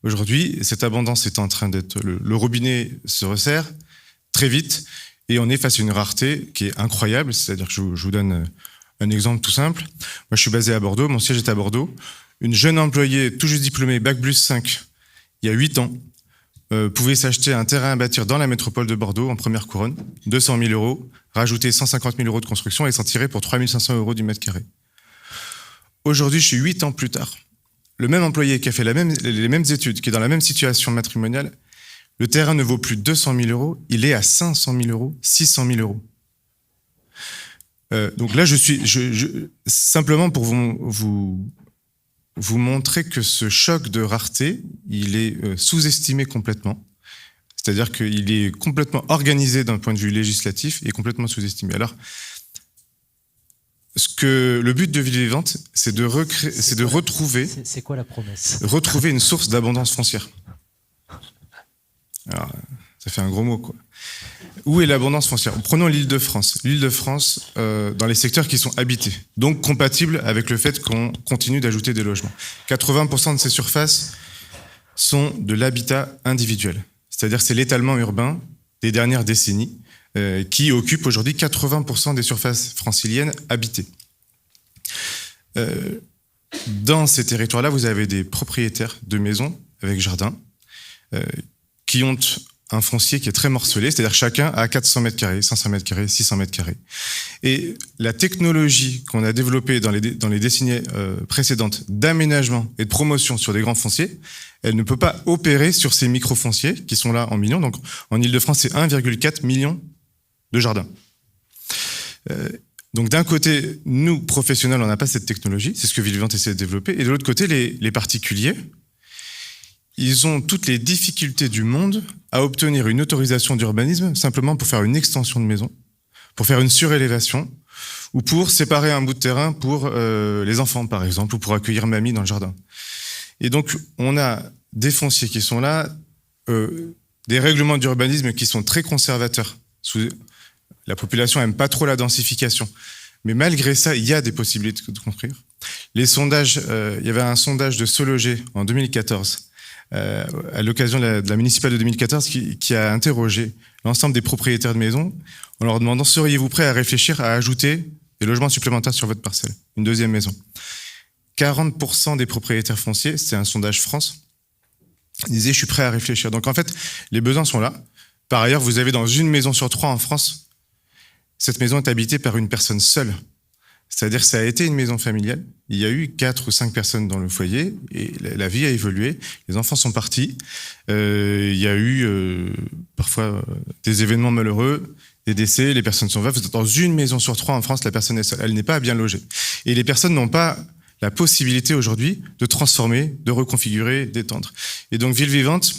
aujourd'hui, cette abondance est en train d'être... Le robinet se resserre très vite et on est face à une rareté qui est incroyable, c'est-à-dire que je vous donne un exemple tout simple. Moi, je suis basé à Bordeaux, mon siège est à Bordeaux. Une jeune employée, tout juste diplômée, Bac plus 5, il y a 8 ans, pouvait s'acheter un terrain à bâtir dans la métropole de Bordeaux, en première couronne, 200 000 euros, rajouter 150 000 euros de construction et s'en tirer pour 3 500 euros du mètre carré. Aujourd'hui, je suis 8 ans plus tard. Le même employé qui a fait les mêmes études, qui est dans la même situation matrimoniale, le terrain ne vaut plus 200 000 euros, il est à 500 000 euros, 600 000 euros. Donc là, simplement pour vous montrer que ce choc de rareté, il est sous-estimé complètement. C'est-à-dire qu'il est complètement organisé d'un point de vue législatif et complètement sous-estimé. Alors, le but de Ville Vivante, c'est de retrouver... C'est quoi la promesse ? Retrouver une source d'abondance foncière. Alors, ça fait un gros mot, quoi. Où est l'abondance foncière ? Prenons l'Île-de-France. L'Île-de-France, dans les secteurs qui sont habités, donc compatibles avec le fait qu'on continue d'ajouter des logements. 80% de ces surfaces sont de l'habitat individuel. C'est-à-dire c'est l'étalement urbain des dernières décennies qui occupe aujourd'hui 80% des surfaces franciliennes habitées. Dans ces territoires-là, vous avez des propriétaires de maisons avec jardin qui ont un foncier qui est très morcelé, c'est-à-dire chacun a 400 mètres carrés, 500 mètres carrés, 600 mètres carrés. Et la technologie qu'on a développée dans les décennies précédentes d'aménagement et de promotion sur des grands fonciers, elle ne peut pas opérer sur ces micro-fonciers qui sont là en millions. Donc en Ile-de-France, c'est 1,4 million de jardins. Donc d'un côté, nous, professionnels, on n'a pas cette technologie, c'est ce que Ville Vivante essaie de développer. Et de l'autre côté, les particuliers, ils ont toutes les difficultés du monde à obtenir une autorisation d'urbanisme simplement pour faire une extension de maison, pour faire une surélévation, ou pour séparer un bout de terrain pour les enfants, par exemple, ou pour accueillir mamie dans le jardin. Et donc, on a des fonciers qui sont là, des règlements d'urbanisme qui sont très conservateurs. La population n'aime pas trop la densification. Mais malgré ça, il y a des possibilités de construire. Les sondages, il y avait un sondage de SoLoger en 2014, à l'occasion de la municipale de 2014, qui a interrogé l'ensemble des propriétaires de maisons en leur demandant: seriez-vous prêts à réfléchir à ajouter des logements supplémentaires sur votre parcelle, une deuxième maison? 40% des propriétaires fonciers, c'est un sondage France, disaient « je suis prêt à réfléchir ». Donc en fait, les besoins sont là. Par ailleurs, vous avez dans 1 maison sur 3 en France, cette maison est habitée par une personne seule. C'est-à-dire que ça a été une maison familiale. Il y a eu 4 ou 5 personnes dans le foyer et la vie a évolué. Les enfants sont partis. Il y a eu parfois des événements malheureux, des décès, les personnes sont veuves. Dans 1 maison sur 3 en France, la personne est seule. Elle n'est pas bien logée. Et les personnes n'ont pas la possibilité aujourd'hui de transformer, de reconfigurer, d'étendre. Et donc Ville Vivante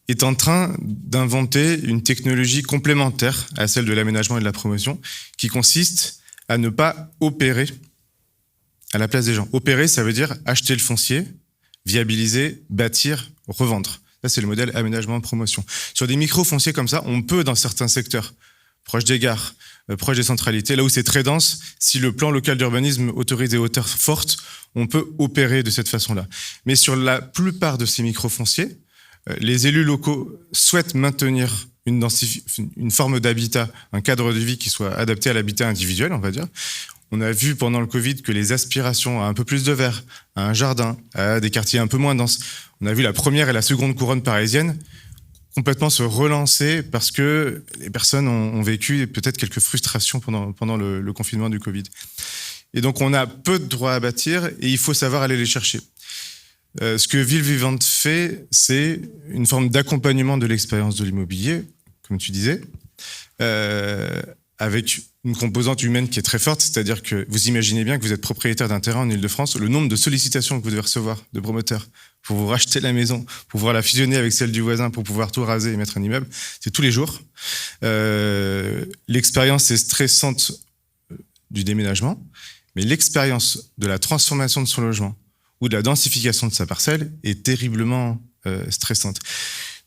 est en train d'inventer une technologie complémentaire à celle de l'aménagement et de la promotion qui consiste à ne pas opérer à la place des gens. Opérer, ça veut dire acheter le foncier, viabiliser, bâtir, revendre. Ça, c'est le modèle aménagement-promotion. Sur des micro-fonciers comme ça, on peut, dans certains secteurs, proches des gares, proches des centralités, là où c'est très dense, si le plan local d'urbanisme autorise des hauteurs fortes, on peut opérer de cette façon-là. Mais sur la plupart de ces micro-fonciers, les élus locaux souhaitent maintenir une forme d'habitat, un cadre de vie qui soit adapté à l'habitat individuel, on va dire. On a vu pendant le Covid que les aspirations à un peu plus de verre, à un jardin, à des quartiers un peu moins denses, on a vu la première et la seconde couronne parisienne complètement se relancer parce que les personnes ont vécu peut-être quelques frustrations pendant le confinement du Covid. Et donc on a peu de droits à bâtir et il faut savoir aller les chercher. Ce que Ville Vivante fait, c'est une forme d'accompagnement de l'expérience de l'immobilier, comme tu disais, avec une composante humaine qui est très forte, c'est-à-dire que vous imaginez bien que vous êtes propriétaire d'un terrain en Ile-de-France, le nombre de sollicitations que vous devez recevoir de promoteurs pour vous racheter la maison, pour pouvoir la fusionner avec celle du voisin, pour pouvoir tout raser et mettre un immeuble, c'est tous les jours. L'expérience est stressante du déménagement, mais l'expérience de la transformation de son logement ou de la densification de sa parcelle est terriblement stressante.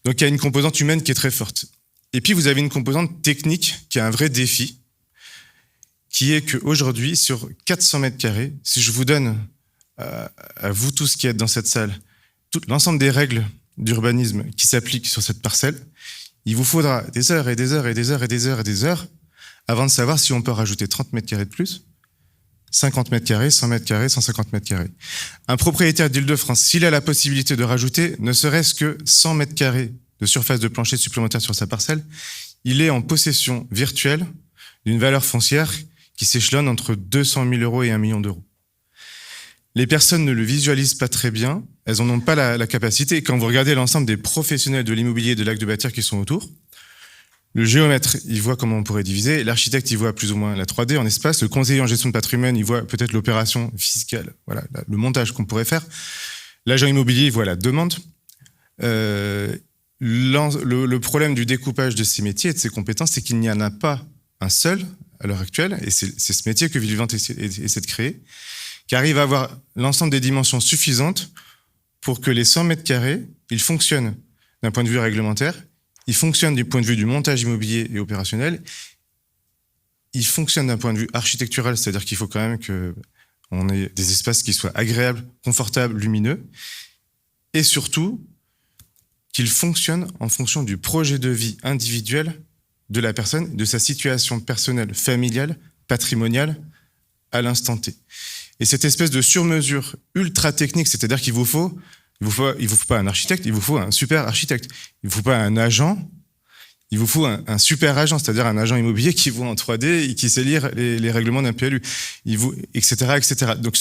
Donc il y a une composante humaine qui est très forte. Et puis vous avez une composante technique qui a un vrai défi, qui est qu'aujourd'hui, sur 400 mètres carrés, si je vous donne à vous tous qui êtes dans cette salle, l'ensemble des règles d'urbanisme qui s'appliquent sur cette parcelle, il vous faudra des heures et des heures et des heures et des heures et des heures avant de savoir si on peut rajouter 30 mètres carrés de plus, 50 mètres carrés, 100 mètres carrés, 150 mètres carrés. Un propriétaire d'Île-de-France, s'il a la possibilité de rajouter ne serait-ce que 100 mètres carrés de surface de plancher supplémentaire sur sa parcelle, il est en possession virtuelle d'une valeur foncière qui s'échelonne entre 200 000 € et 1 million d'euros. Les personnes ne le visualisent pas très bien, elles n'en ont pas la capacité. Et quand vous regardez l'ensemble des professionnels de l'immobilier et de l'acte de bâtir qui sont autour, le géomètre, il voit comment on pourrait diviser, l'architecte, il voit plus ou moins la 3D en espace, le conseiller en gestion de patrimoine, il voit peut-être l'opération fiscale, voilà, le montage qu'on pourrait faire. L'agent immobilier, il voit la demande. Le problème du découpage de ces métiers et de ces compétences, c'est qu'il n'y en a pas un seul à l'heure actuelle, et c'est ce métier que Ville Vivante essaie de créer, qui arrive à avoir l'ensemble des dimensions suffisantes pour que les 100 mètres carrés, ils fonctionnent d'un point de vue réglementaire, ils fonctionnent du point de vue du montage immobilier et opérationnel, ils fonctionnent d'un point de vue architectural, c'est-à-dire qu'il faut quand même qu'on ait des espaces qui soient agréables, confortables, lumineux, et surtout qu'ils fonctionnent en fonction du projet de vie individuel de la personne, de sa situation personnelle, familiale, patrimoniale, à l'instant T. Et cette espèce de sur-mesure ultra technique, c'est-à-dire qu'il vous faut pas un architecte, il vous faut un super architecte. Il vous faut pas un agent, il vous faut un super agent, c'est-à-dire un agent immobilier qui voit en 3D et qui sait lire les règlements d'un PLU, etc., etc. Donc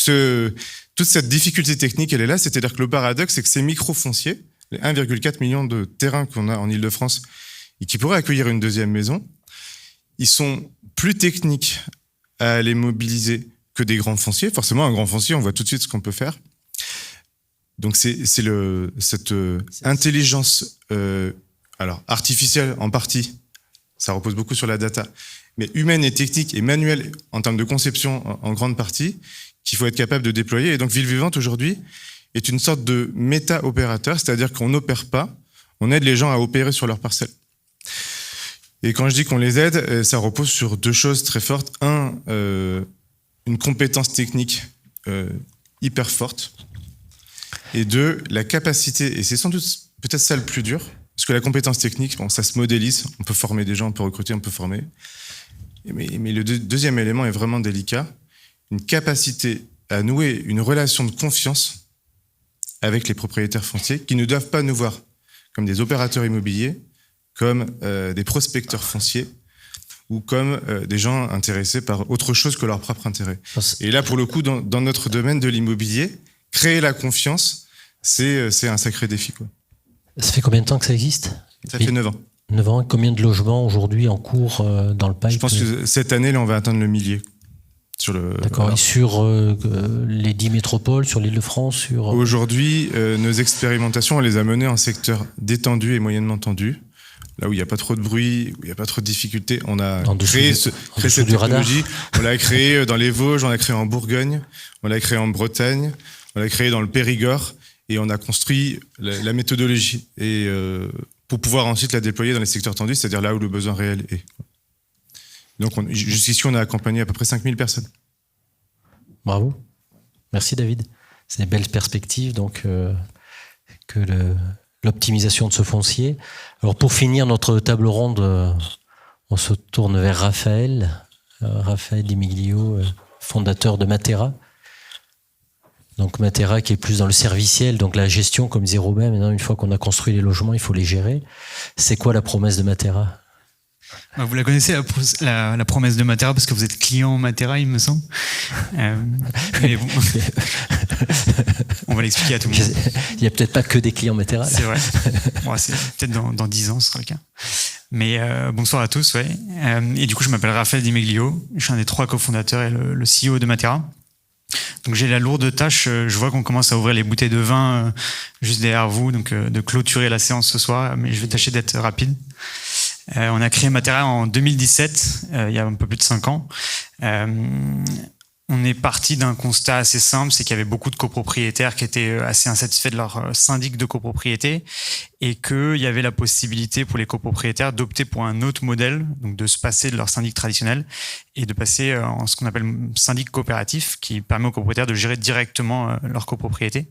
toute cette difficulté technique, elle est là, c'est-à-dire que le paradoxe, c'est que ces micro-fonciers, les 1,4 million de terrains qu'on a en Ile-de-France et qui pourraient accueillir une deuxième maison, ils sont plus techniques à les mobiliser que des grands fonciers. Forcément, un grand foncier, on voit tout de suite ce qu'on peut faire. Donc c'est cette intelligence alors artificielle en partie, ça repose beaucoup sur la data, mais humaine et technique et manuelle en termes de conception en grande partie, qu'il faut être capable de déployer. Et donc Ville Vivante aujourd'hui est une sorte de méta-opérateur, c'est-à-dire qu'on n'opère pas, on aide les gens à opérer sur leur parcelle. Et quand je dis qu'on les aide, ça repose sur deux choses très fortes. Une compétence technique hyper forte. Et deux, la capacité, et c'est sans doute peut-être ça le plus dur, parce que la compétence technique, bon, ça se modélise, on peut former des gens, on peut recruter, on peut former. Mais le deuxième élément est vraiment délicat. Une capacité à nouer une relation de confiance avec les propriétaires fonciers qui ne doivent pas nous voir comme des opérateurs immobiliers, comme des prospecteurs fonciers ou comme des gens intéressés par autre chose que leur propre intérêt. Et là, pour le coup, dans notre domaine de l'immobilier, créer la confiance, c'est un sacré défi, quoi. Ça fait combien de temps que ça existe ? Ça fait 9 ans. 9 ans. Combien de logements aujourd'hui en cours dans le pipe ? Je pense que cette année, là, on va atteindre le millier. D'accord. Alors, et sur les 10 métropoles, sur l'Île-de-France, sur... Aujourd'hui, nos expérimentations, on les a menées en secteur détendu et moyennement tendu. Là où il n'y a pas trop de bruit, où il n'y a pas trop de difficultés, on a créé cette technologie. On l'a créé dans les Vosges, on l'a créé en Bourgogne, on l'a créé en Bretagne, on l'a créé dans le Périgord, et on a construit la méthodologie et pour pouvoir ensuite la déployer dans les secteurs tendus, c'est-à-dire là où le besoin réel est. Donc jusqu'ici, on a accompagné à peu près 5000 personnes. Bravo. Merci David. C'est des belles perspectives donc que l'optimisation de ce foncier. Alors pour finir notre table ronde, on se tourne vers Raphaël Di Miglio, fondateur de Matera. Donc Matera qui est plus dans le serviciel, donc la gestion, comme disait Robin. Maintenant, une fois qu'on a construit les logements, il faut les gérer. C'est quoi la promesse de Matera ? Vous la connaissez, la promesse de Matera, parce que vous êtes client Matera, il me semble. Mais bon, on va l'expliquer à tout le monde. Il n'y a peut-être pas que des clients Matera. C'est vrai. Bon, c'est peut-être dans 10 ans, ce sera le cas. Mais bonsoir à tous. Ouais. Et du coup, je m'appelle Raphaël Di Miglio. Je suis un des 3 cofondateurs et le CEO de Matera. Donc j'ai la lourde tâche, je vois qu'on commence à ouvrir les bouteilles de vin juste derrière vous, donc de clôturer la séance ce soir, mais je vais tâcher d'être rapide. On a créé Matera en 2017, il y a un peu plus de 5 ans. On est parti d'un constat assez simple, c'est qu'il y avait beaucoup de copropriétaires qui étaient assez insatisfaits de leur syndic de copropriété et qu'il y avait la possibilité pour les copropriétaires d'opter pour un autre modèle, donc de se passer de leur syndic traditionnel et de passer en ce qu'on appelle syndic coopératif qui permet aux copropriétaires de gérer directement leur copropriété.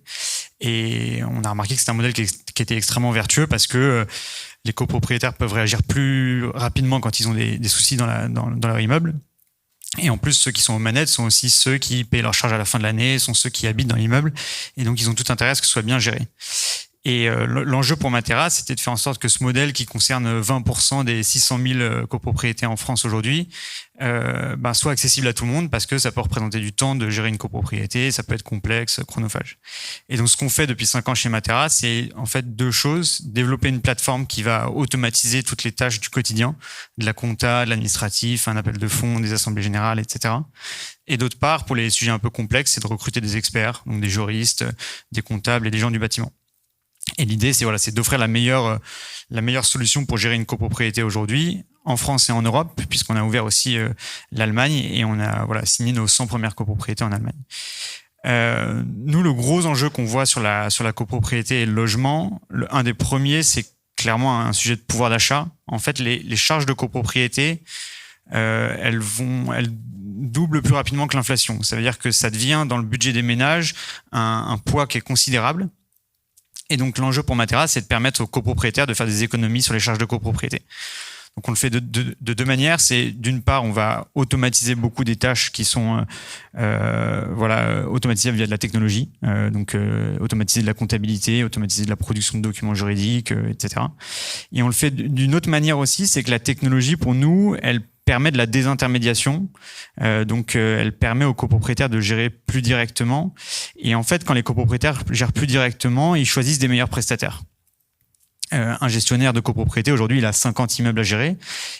Et on a remarqué que c'est un modèle qui était extrêmement vertueux parce que les copropriétaires peuvent réagir plus rapidement quand ils ont des soucis dans leur immeuble. Et en plus, ceux qui sont aux manettes sont aussi ceux qui payent leurs charges à la fin de l'année, sont ceux qui habitent dans l'immeuble. Et donc, ils ont tout intérêt à ce que ce soit bien géré. Et l'enjeu pour Matera, c'était de faire en sorte que ce modèle qui concerne 20% des 600 000 copropriétés en France aujourd'hui soit accessible à tout le monde parce que ça peut représenter du temps de gérer une copropriété, ça peut être complexe, chronophage. Et donc, ce qu'on fait depuis 5 ans chez Matera, c'est en fait 2 choses. Développer une plateforme qui va automatiser toutes les tâches du quotidien, de la compta, de l'administratif, un appel de fonds, des assemblées générales, etc. Et d'autre part, pour les sujets un peu complexes, c'est de recruter des experts, donc des juristes, des comptables et des gens du bâtiment. Et l'idée, c'est d'offrir la meilleure solution pour gérer une copropriété aujourd'hui, en France et en Europe, puisqu'on a ouvert aussi l'Allemagne et on a signé nos 100 premières copropriétés en Allemagne. Nous, le gros enjeu qu'on voit sur la copropriété et le logement, un des premiers, c'est clairement un sujet de pouvoir d'achat. En fait, les charges de copropriété, elles doublent plus rapidement que l'inflation. Ça veut dire que ça devient, dans le budget des ménages, un poids qui est considérable. Et donc, l'enjeu pour Matera, c'est de permettre aux copropriétaires de faire des économies sur les charges de copropriété. Donc, on le fait de 2 manières. C'est d'une part, on va automatiser beaucoup des tâches qui sont automatisées via de la technologie. Automatiser de la comptabilité, automatiser de la production de documents juridiques, etc. Et on le fait d'une autre manière aussi, c'est que la technologie, pour nous, elle permet de la désintermédiation. Elle permet aux copropriétaires de gérer plus directement. Et en fait, quand les copropriétaires gèrent plus directement, ils choisissent des meilleurs prestataires. Un gestionnaire de copropriété, aujourd'hui, il a 50 immeubles à gérer.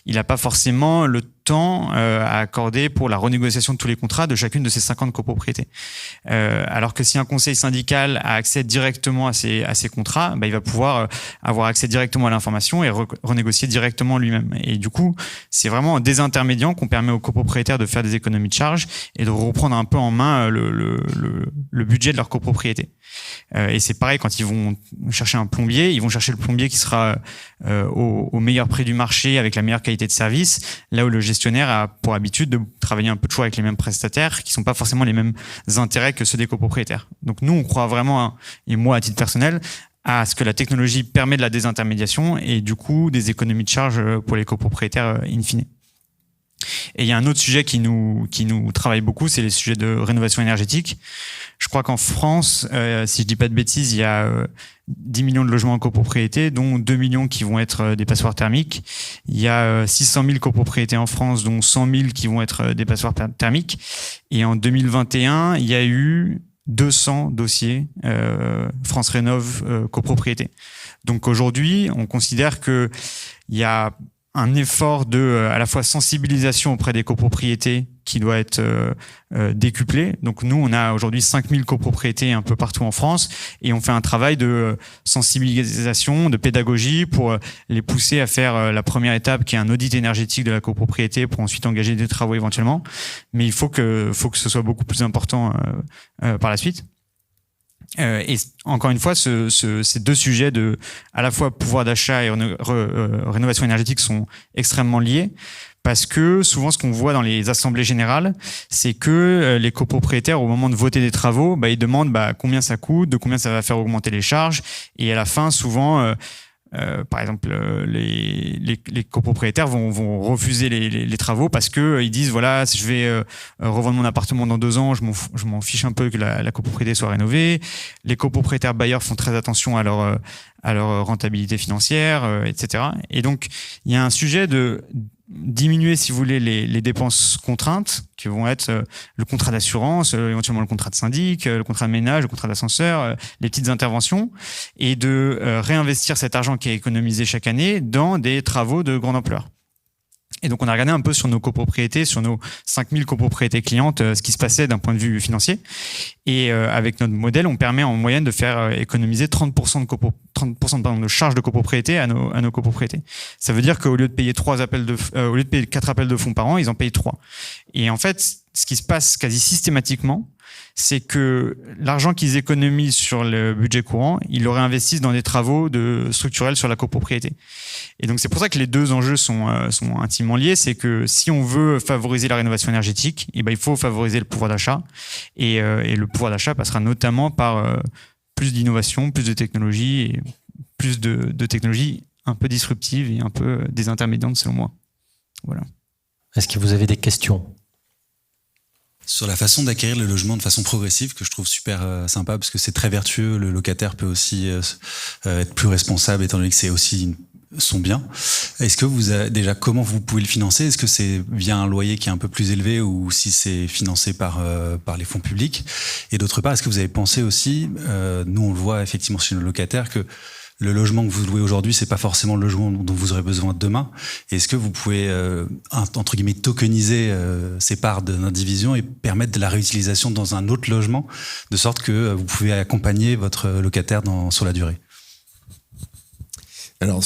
Il n'a pas forcément le temps à accorder pour la renégociation de tous les contrats de chacune de ces 50 copropriétés. Alors que si un conseil syndical a accès directement à ces contrats, il va pouvoir avoir accès directement à l'information et renégocier directement lui-même. Et du coup, c'est vraiment en désintermédiant qu'on permet aux copropriétaires de faire des économies de charges et de reprendre un peu en main le budget de leur copropriété. Et c'est pareil quand ils vont chercher un plombier, ils vont chercher le plombier qui sera au meilleur prix du marché avec la meilleure qualité de service, là où le gestionnaire a pour habitude de travailler un peu toujours avec les mêmes prestataires qui sont pas forcément les mêmes intérêts que ceux des copropriétaires. Donc nous, on croit vraiment, et moi à titre personnel, à ce que la technologie permet de la désintermédiation et du coup des économies de charges pour les copropriétaires in fine. Et il y a un autre sujet qui nous travaille beaucoup, c'est les sujets de rénovation énergétique. Je crois qu'en France, si je dis pas de bêtises, il y a 10 millions de logements en copropriété, dont 2 millions qui vont être des passoires thermiques. Il y a 600 000 copropriétés en France, dont 100 000 qui vont être des passoires thermiques. Et en 2021, il y a eu 200 dossiers France Rénov copropriété. Donc aujourd'hui, on considère que il y a un effort de à la fois sensibilisation auprès des copropriétés qui doit être décuplé. Donc nous, on a aujourd'hui 5000 copropriétés un peu partout en France et on fait un travail de sensibilisation, de pédagogie pour les pousser à faire la première étape qui est un audit énergétique de la copropriété pour ensuite engager des travaux éventuellement. Mais il faut que ce soit beaucoup plus important par la suite. Et encore une fois, ces deux sujets de à la fois pouvoir d'achat et rénovation énergétique sont extrêmement liés parce que souvent ce qu'on voit dans les assemblées générales, c'est que les copropriétaires au moment de voter des travaux, ils demandent combien ça coûte, de combien ça va faire augmenter les charges, et à la fin souvent par exemple, les copropriétaires vont refuser les travaux parce que ils disent voilà, si je vais revendre mon appartement dans 2 ans, je m'en fiche un peu que la copropriété soit rénovée. Les copropriétaires bailleurs font très attention à leur rentabilité financière, etc. Et donc il y a un sujet de diminuer, si vous voulez, les dépenses contraintes qui vont être le contrat d'assurance, éventuellement le contrat de syndic, le contrat de ménage, le contrat d'ascenseur, les petites interventions, et de réinvestir cet argent qui est économisé chaque année dans des travaux de grande ampleur. Et donc on a regardé un peu sur nos copropriétés, sur nos 5000 copropriétés clientes, ce qui se passait d'un point de vue financier. Et avec notre modèle, on permet en moyenne de faire économiser 30% de charges de copropriété à nos copropriétés. Ça veut dire qu'au lieu de payer 4 appels de fonds par an, ils en payent 3. Et en fait, ce qui se passe quasi systématiquement, c'est que l'argent qu'ils économisent sur le budget courant, ils le réinvestissent dans des travaux structurels sur la copropriété. Et donc c'est pour ça que les deux enjeux sont intimement liés. C'est que si on veut favoriser la rénovation énergétique, il faut favoriser le pouvoir d'achat. Et le pouvoir d'achat passera notamment par plus d'innovation, plus de technologie, et plus de technologies un peu disruptives et un peu désintermédiantes selon moi. Voilà. Est-ce que vous avez des questions ? Sur la façon d'acquérir le logement de façon progressive, que je trouve super sympa, parce que c'est très vertueux, le locataire peut aussi être plus responsable, étant donné que c'est aussi son bien. Est-ce que vous avez déjà, comment vous pouvez le financer ? Est-ce que c'est via un loyer qui est un peu plus élevé ou si c'est financé par les fonds publics ? Et d'autre part, est-ce que vous avez pensé aussi, nous on le voit effectivement chez nos locataires, que le logement que vous louez aujourd'hui, c'est pas forcément le logement dont vous aurez besoin demain. Est-ce que vous pouvez, entre guillemets, tokeniser ces parts d'indivision et permettre de la réutilisation dans un autre logement, de sorte que vous pouvez accompagner votre locataire sur la durée ? Alors,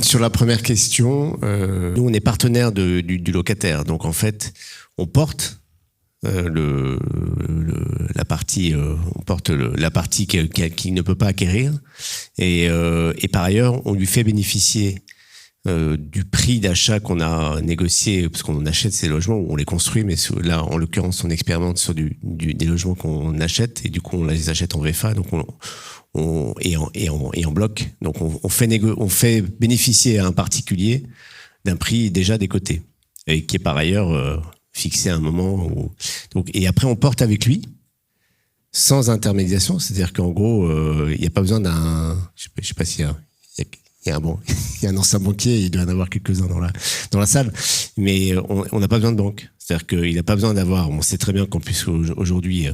sur la première question, nous, on est partenaire du locataire. Donc, en fait, on porte la partie qui ne peut pas acquérir et par ailleurs on lui fait bénéficier du prix d'achat qu'on a négocié, parce qu'on achète ces logements, on les construit, mais là en l'occurrence on expérimente sur des logements qu'on achète et du coup on les achète en VFA, donc en bloc, donc on fait bénéficier à un particulier d'un prix déjà décoté et qui est par ailleurs fixé à un moment et après on porte avec lui sans intermédiation, c'est-à-dire qu'en gros il n'y a pas besoin d'un, je sais pas s'il y a un ancien banquier, il doit en avoir quelques-uns dans la salle, mais on n'a pas besoin de banque, c'est-à-dire qu'il n'a pas besoin d'avoir, on sait très bien qu'en plus aujourd'hui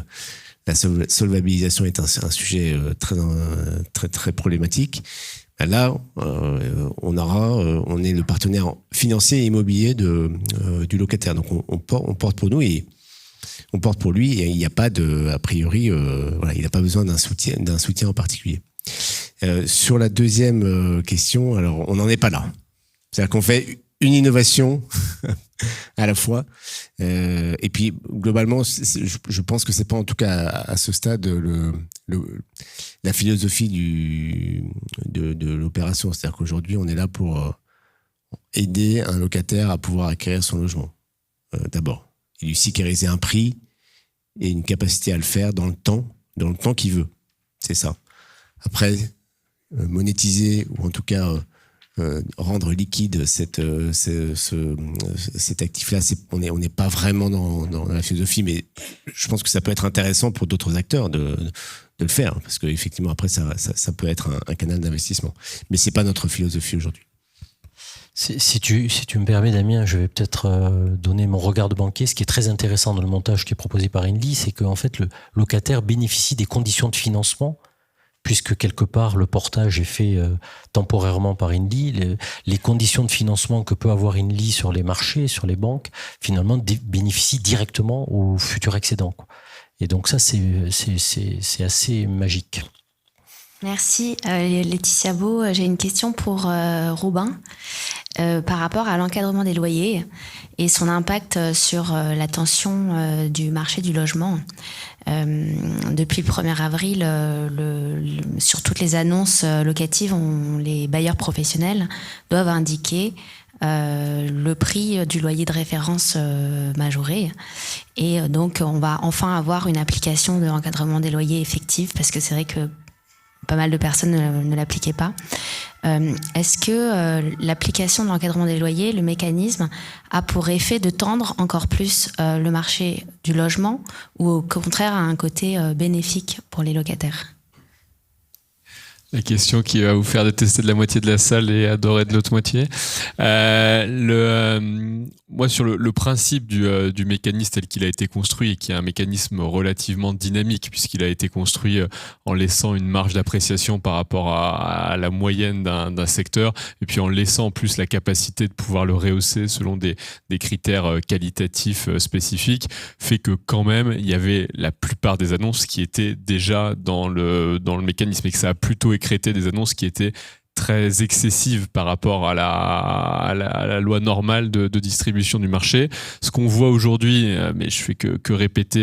la solvabilisation est un sujet très très problématique. Là, on est le partenaire financier et immobilier du locataire. Donc, on porte pour nous et on porte pour lui. Et il n'y a pas a priori, il n'a pas besoin d'un soutien en particulier. Sur la deuxième question, alors, on n'en est pas là. C'est-à-dire qu'on fait une innovation à la fois. Et puis, globalement, je pense que c'est pas, en tout cas à ce stade, la philosophie de l'opération. C'est-à-dire qu'aujourd'hui, on est là pour aider un locataire à pouvoir acquérir son logement. D'abord, et lui sécuriser un prix et une capacité à le faire dans le temps qu'il veut. C'est ça. Après, monétiser, ou en tout cas rendre liquide cet actif-là. On n'est pas vraiment dans la philosophie, mais je pense que ça peut être intéressant pour d'autres acteurs de le faire, parce qu'effectivement après ça peut être un canal d'investissement. Mais c'est pas notre philosophie aujourd'hui. Si tu me permets, Damien, je vais peut-être donner mon regard de banquier. Ce qui est très intéressant dans le montage qui est proposé par Inly, c'est qu'en fait, le locataire bénéficie des conditions de financement, puisque quelque part, le portage est fait temporairement par Inly. Les conditions de financement que peut avoir Inly sur les marchés, sur les banques, finalement, bénéficient directement au futur accédant. Et donc ça, c'est assez magique. Merci. Laetitia Beau, j'ai une question pour Robin par rapport à l'encadrement des loyers et son impact sur la tension du marché du logement. Depuis le 1er avril, sur toutes les annonces locatives, les bailleurs professionnels doivent indiquer le prix du loyer de référence majoré. Et donc, on va enfin avoir une application de l'encadrement des loyers effectif, parce que c'est vrai que pas mal de personnes ne l'appliquaient pas. Est-ce que l'application de l'encadrement des loyers, le mécanisme, a pour effet de tendre encore plus le marché du logement, ou au contraire a un côté bénéfique pour les locataires ? La question qui va vous faire détester de la moitié de la salle et adorer de l'autre moitié. Moi, sur le principe du mécanisme tel qu'il a été construit, et qui est un mécanisme relativement dynamique, puisqu'il a été construit en laissant une marge d'appréciation par rapport à la moyenne d'un secteur, et puis en laissant en plus la capacité de pouvoir le rehausser selon des critères qualitatifs spécifiques, fait que quand même, il y avait la plupart des annonces qui étaient déjà dans le mécanisme, et que ça a plutôt écrété des annonces qui étaient très excessive par rapport à la loi normale de distribution du marché. Ce qu'on voit aujourd'hui, mais je fais que répéter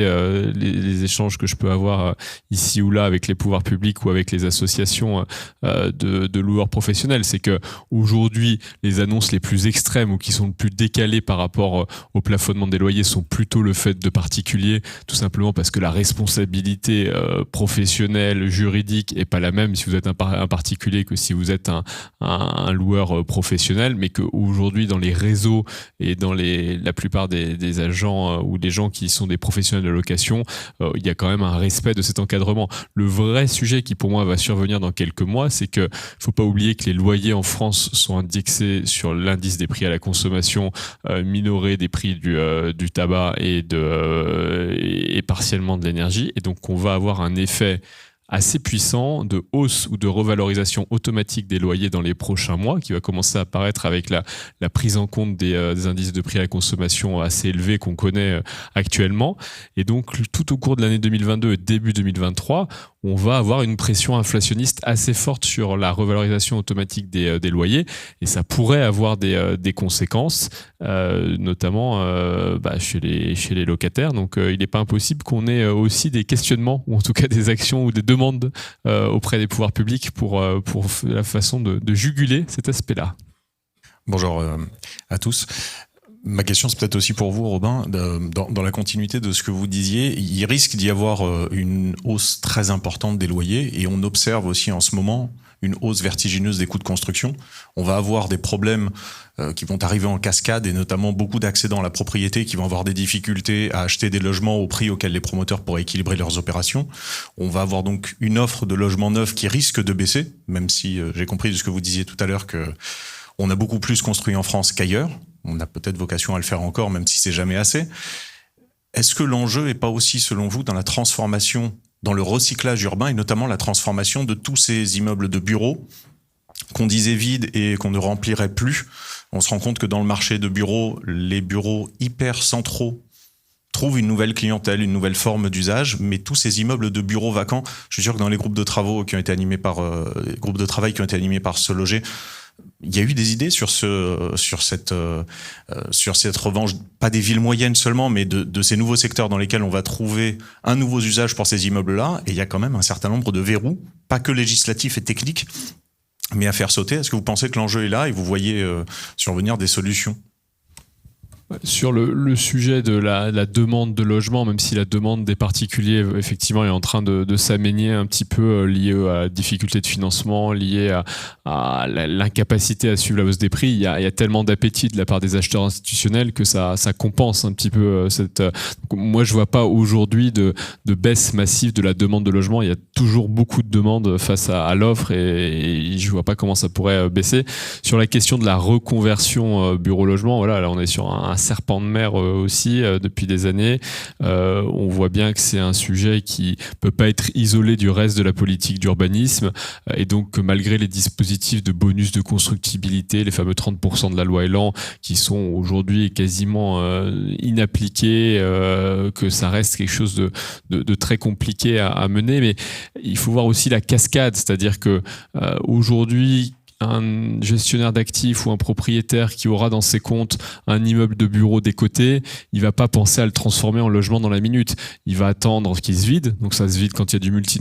les échanges que je peux avoir ici ou là avec les pouvoirs publics ou avec les associations de loueurs professionnels, c'est que aujourd'hui, les annonces les plus extrêmes ou qui sont le plus décalées par rapport au plafonnement des loyers sont plutôt le fait de particuliers, tout simplement parce que la responsabilité professionnelle, juridique est pas la même si vous êtes un particulier que si vous êtes un loueur professionnel, mais qu'aujourd'hui dans les réseaux et dans la plupart des agents ou des gens qui sont des professionnels de location, il y a quand même un respect de cet encadrement. Le vrai sujet qui pour moi va survenir dans quelques mois, c'est que faut pas oublier que les loyers en France sont indexés sur l'indice des prix à la consommation, minoré des prix du tabac et partiellement de l'énergie, et donc on va avoir un effet assez puissant de hausse ou de revalorisation automatique des loyers dans les prochains mois, qui va commencer à apparaître avec la prise en compte des indices de prix à la consommation assez élevés qu'on connaît actuellement. Et donc, tout au cours de l'année 2022 et début 2023, on va avoir une pression inflationniste assez forte sur la revalorisation automatique des loyers, et ça pourrait avoir des conséquences, notamment chez les locataires. Donc il n'est pas impossible qu'on ait aussi des questionnements, ou en tout cas des actions ou des demandes auprès des pouvoirs publics pour la façon de juguler cet aspect-là. Bonjour à tous. Ma question, c'est peut-être aussi pour vous, Robin. Dans la continuité de ce que vous disiez, il risque d'y avoir une hausse très importante des loyers, et on observe aussi en ce moment une hausse vertigineuse des coûts de construction. On va avoir des problèmes qui vont arriver en cascade, et notamment beaucoup d'accédants à la propriété qui vont avoir des difficultés à acheter des logements au prix auquel les promoteurs pourraient équilibrer leurs opérations. On va avoir donc une offre de logements neufs qui risque de baisser, même si j'ai compris de ce que vous disiez tout à l'heure que on a beaucoup plus construit en France qu'ailleurs. On a peut-être vocation à le faire encore, même si c'est jamais assez. Est-ce que l'enjeu est pas aussi, selon vous, dans la transformation, dans le recyclage urbain, et notamment la transformation de tous ces immeubles de bureaux qu'on disait vides et qu'on ne remplirait plus? On se rend compte que dans le marché de bureaux, les bureaux hyper centraux trouvent une nouvelle clientèle, une nouvelle forme d'usage, mais tous ces immeubles de bureaux vacants, je suis sûr que dans les groupes de travail qui ont été animés par Se Loger, il y a eu des idées sur cette revanche, pas des villes moyennes seulement, mais de ces nouveaux secteurs dans lesquels on va trouver un nouveau usage pour ces immeubles-là. Et il y a quand même un certain nombre de verrous, pas que législatifs et techniques, mais à faire sauter. Est-ce que vous pensez que l'enjeu est là et vous voyez survenir des solutions ? Sur le sujet de la demande de logement, même si la demande des particuliers effectivement est en train de s'amenuiser un petit peu liée à la difficulté de financement, liée à l'incapacité à suivre la hausse des prix, il y a tellement d'appétit de la part des acheteurs institutionnels que ça compense un petit peu cette. Donc moi je vois pas aujourd'hui de baisse massive de la demande de logement. Il y a toujours beaucoup de demandes face à l'offre et je vois pas comment ça pourrait baisser. Sur la question de la reconversion bureau-logement, voilà, là on est sur un serpent de mer aussi depuis des années. On voit bien que c'est un sujet qui peut pas être isolé du reste de la politique d'urbanisme et donc malgré les dispositifs de bonus de constructibilité, les fameux 30% de la loi Elan qui sont aujourd'hui quasiment inappliqués, que ça reste quelque chose de très compliqué à mener, mais il faut voir aussi la cascade, c'est-à-dire que aujourd'hui un gestionnaire d'actifs ou un propriétaire qui aura dans ses comptes un immeuble de bureau décoté, il va pas penser à le transformer en logement dans la minute. Il va attendre qu'il se vide. Donc ça se vide quand il y a du multi.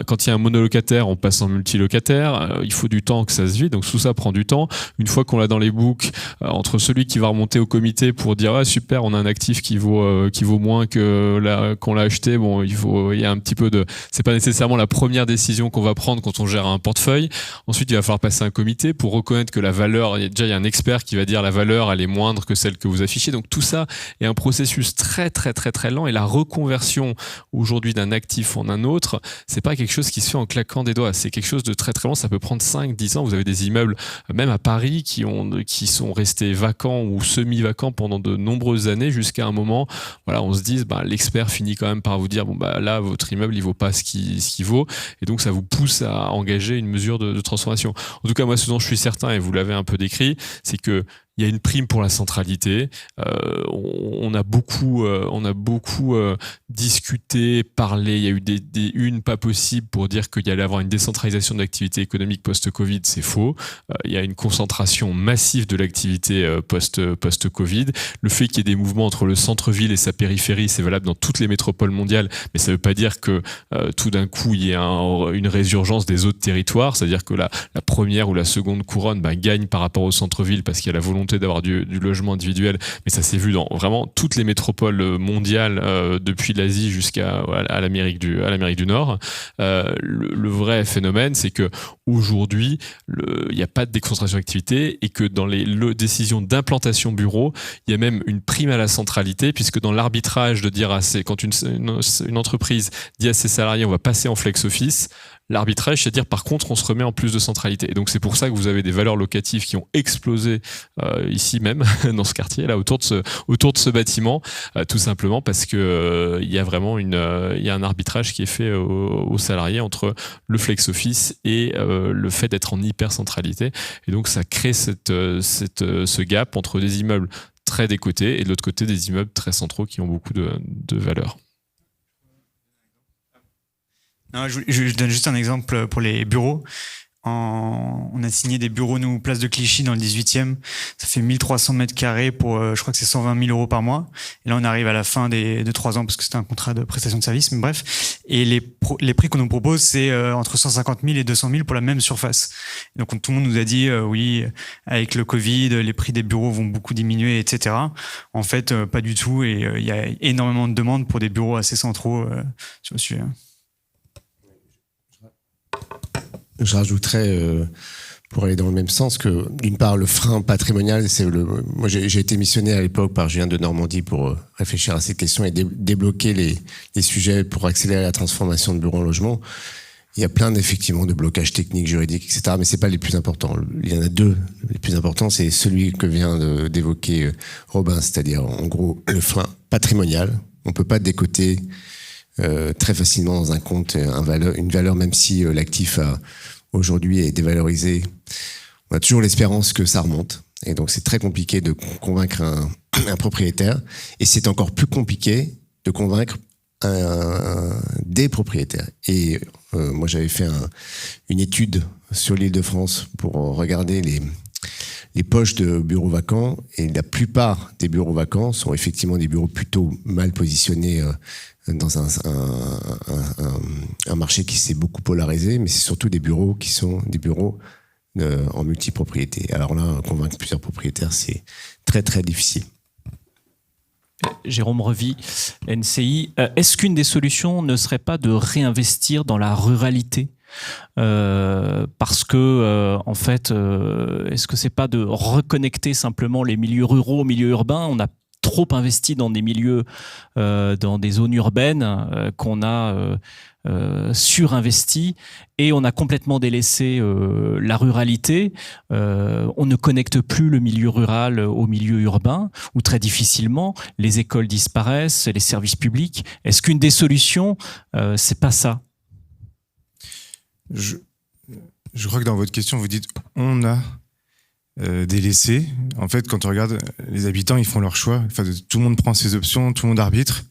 Quand il y a un monolocataire, on passe en multilocataire. Il faut du temps que ça se vide. Donc tout ça prend du temps. Une fois qu'on l'a dans les books, entre celui qui va remonter au comité pour dire ah super, on a un actif qui vaut moins que qu'on l'a acheté. Bon, il y a un petit peu de. C'est pas nécessairement la première décision qu'on va prendre quand on gère un portefeuille. Ensuite, il va falloir passer un comité pour reconnaître que la valeur, il y a un expert qui va dire la valeur elle est moindre que celle que vous affichez. Donc tout ça est un processus très très très très lent et la reconversion aujourd'hui d'un actif en un autre, c'est pas quelque chose qui se fait en claquant des doigts, c'est quelque chose de très très lent, ça peut prendre 5-10 ans. Vous avez des immeubles même à Paris qui sont restés vacants ou semi-vacants pendant de nombreuses années jusqu'à un moment, voilà, on se dit l'expert finit quand même par vous dire là votre immeuble il vaut pas ce qu'il vaut et donc ça vous pousse à engager une mesure de transformation. En tout cas moi ce dont je suis certain, et vous l'avez un peu décrit, c'est que il y a une prime pour la centralité. On a beaucoup discuté, parlé. Il y a eu des unes pas possibles pour dire qu'il y allait avoir une décentralisation de l'activité économique post-Covid. C'est faux. Il y a une concentration massive de l'activité post-Covid. Le fait qu'il y ait des mouvements entre le centre-ville et sa périphérie, c'est valable dans toutes les métropoles mondiales, mais ça ne veut pas dire que tout d'un coup il y a une résurgence des autres territoires. C'est-à-dire que la première ou la seconde couronne gagne par rapport au centre-ville parce qu'il y a la volonté d'avoir du logement individuel, mais ça s'est vu dans vraiment toutes les métropoles mondiales depuis l'Asie jusqu'à l'Amérique du Nord. Le vrai phénomène, c'est que aujourd'hui, il n'y a pas de déconcentration d'activité et que dans les décisions d'implantation bureau, il y a même une prime à la centralité, puisque dans l'arbitrage de dire quand une entreprise dit à ses salariés on va passer en flex office, l'arbitrage, c'est-à-dire par contre on se remet en plus de centralité. Et donc c'est pour ça que vous avez des valeurs locatives qui ont explosé ici même dans ce quartier là autour de ce bâtiment, tout simplement parce que il y a vraiment il y a un arbitrage qui est fait aux salariés entre le flex office et le fait d'être en hyper centralité. Et donc ça crée ce gap entre des immeubles très décotés et de l'autre côté des immeubles très centraux qui ont beaucoup de valeur. Non, je donne juste un exemple pour les bureaux. On a signé des bureaux, nous, place de Clichy, dans le 18e. Ça fait 1300 mètres carrés pour, je crois que c'est 120 000 euros par mois. Et là, on arrive à la fin de 3 ans parce que c'était un contrat de prestation de service, mais bref. Et les prix qu'on nous propose, c'est entre 150 000 et 200 000 pour la même surface. Donc, tout le monde nous a dit, oui, avec le Covid, les prix des bureaux vont beaucoup diminuer, etc. En fait, pas du tout. Et il y a énormément de demandes pour des bureaux assez centraux sur le sujet. Je rajouterais, pour aller dans le même sens, que d'une part, le frein patrimonial, moi j'ai été missionné à l'époque par Julien de Normandie pour réfléchir à cette question et débloquer les sujets pour accélérer la transformation de bureaux en logement. Il y a plein effectivement de blocages techniques, juridiques, etc. Mais c'est pas les plus importants. Il y en a deux. Les plus importants, c'est celui que vient d'évoquer Robin, c'est-à-dire en gros le frein patrimonial. On peut pas décoter très facilement dans un compte une valeur, même si l'actif aujourd'hui est dévalorisé. On a toujours l'espérance que ça remonte. Et donc c'est très compliqué de convaincre un propriétaire. Et c'est encore plus compliqué de convaincre des propriétaires. Et moi j'avais fait une étude sur l'Île-de-France pour regarder les poches de bureaux vacants, et la plupart des bureaux vacants sont effectivement des bureaux plutôt mal positionnés dans un marché qui s'est beaucoup polarisé, mais c'est surtout des bureaux qui sont des bureaux en multipropriété. Alors là, convaincre plusieurs propriétaires, c'est très très difficile. Jérôme Revy, NCI. Est-ce qu'une des solutions ne serait pas de réinvestir dans la ruralité ? Parce que en fait, est-ce que c'est pas de reconnecter simplement les milieux ruraux aux milieux urbains ? On a trop investi dans des milieux, dans des zones urbaines qu'on a surinvesti et on a complètement délaissé la ruralité. On ne connecte plus le milieu rural au milieu urbain ou très difficilement. Les écoles disparaissent, les services publics. Est-ce qu'une des solutions, c'est pas ça ? Je crois que dans votre question, vous dites on a délaissé. En fait, quand on regarde les habitants, ils font leur choix. Enfin, tout le monde prend ses options, tout le monde arbitre.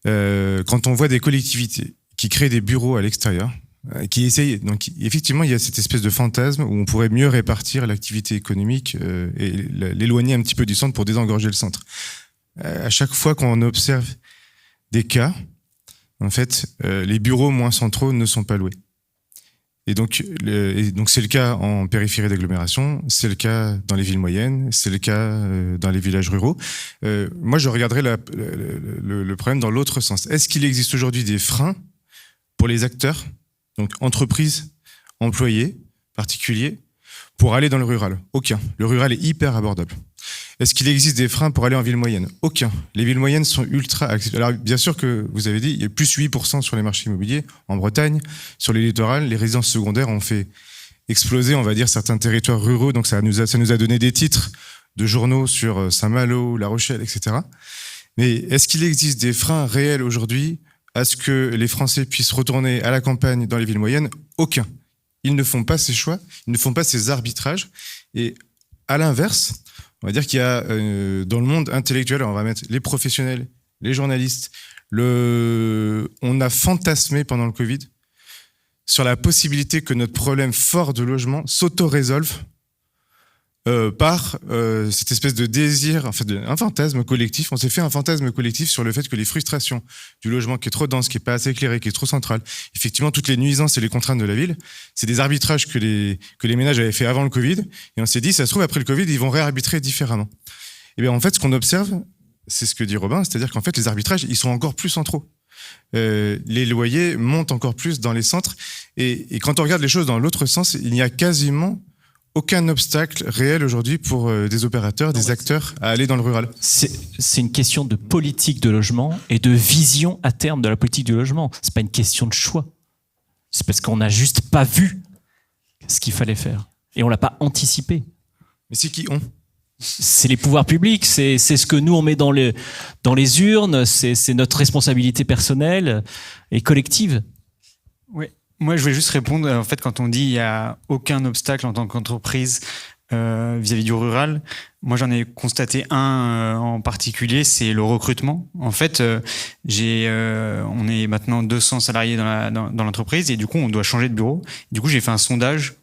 Quand on voit des collectivités qui créent des bureaux à l'extérieur, qui essayent, donc effectivement, il y a cette espèce de fantasme où on pourrait mieux répartir l'activité économique et l'éloigner un petit peu du centre pour désengorger le centre. À chaque fois qu'on observe des cas, en fait, les bureaux moins centraux ne sont pas loués. Et donc c'est le cas en périphérie d'agglomération, c'est le cas dans les villes moyennes, c'est le cas dans les villages ruraux. Moi, je regarderais le problème dans l'autre sens. Est-ce qu'il existe aujourd'hui des freins pour les acteurs, donc entreprises, employés, particuliers, pour aller dans le rural? Aucun. Le rural est hyper abordable. Est-ce qu'il existe des freins pour aller en ville moyenne? Aucun. Les villes moyennes sont ultra accessibles. Alors, bien sûr que vous avez dit, il y a plus 8% sur les marchés immobiliers en Bretagne. Sur les littorales, les résidences secondaires ont fait exploser, on va dire, certains territoires ruraux. Donc, ça nous a donné des titres de journaux sur Saint-Malo, La Rochelle, etc. Mais est-ce qu'il existe des freins réels aujourd'hui à ce que les Français puissent retourner à la campagne dans les villes moyennes? Aucun. Ils ne font pas ces choix, ils ne font pas ces arbitrages. Et à l'inverse, on va dire qu'il y a dans le monde intellectuel, on va mettre les professionnels, les journalistes, on a fantasmé pendant le Covid sur la possibilité que notre problème fort de logement s'auto-résolve par cette espèce de désir, en fait, un fantasme collectif. On s'est fait un fantasme collectif sur le fait que les frustrations du logement qui est trop dense, qui est pas assez éclairé, qui est trop central, effectivement, toutes les nuisances et les contraintes de la ville, c'est des arbitrages que les ménages avaient fait avant le Covid. Et on s'est dit, ça se trouve, après le Covid, ils vont réarbitrer différemment. Et bien, en fait, ce qu'on observe, c'est ce que dit Robin, c'est-à-dire qu'en fait, les arbitrages, ils sont encore plus centraux. Les loyers montent encore plus dans les centres. Et quand on regarde les choses dans l'autre sens, il n'y a quasiment aucun obstacle réel aujourd'hui pour des opérateurs, des acteurs à aller dans le rural. C'est une question de politique de logement et de vision à terme de la politique du logement. C'est pas une question de choix. C'est parce qu'on n'a juste pas vu ce qu'il fallait faire. Et on l'a pas anticipé. Mais c'est qui ont? C'est les pouvoirs publics, c'est ce que nous on met dans les urnes, c'est notre responsabilité personnelle et collective. Oui. Moi, je voulais juste répondre. En fait, quand on dit il y a aucun obstacle en tant qu'entreprise vis-à-vis du rural, moi, j'en ai constaté un en particulier, c'est le recrutement. En fait, on est maintenant 200 salariés dans l'entreprise et du coup, on doit changer de bureau. Du coup, j'ai fait un sondage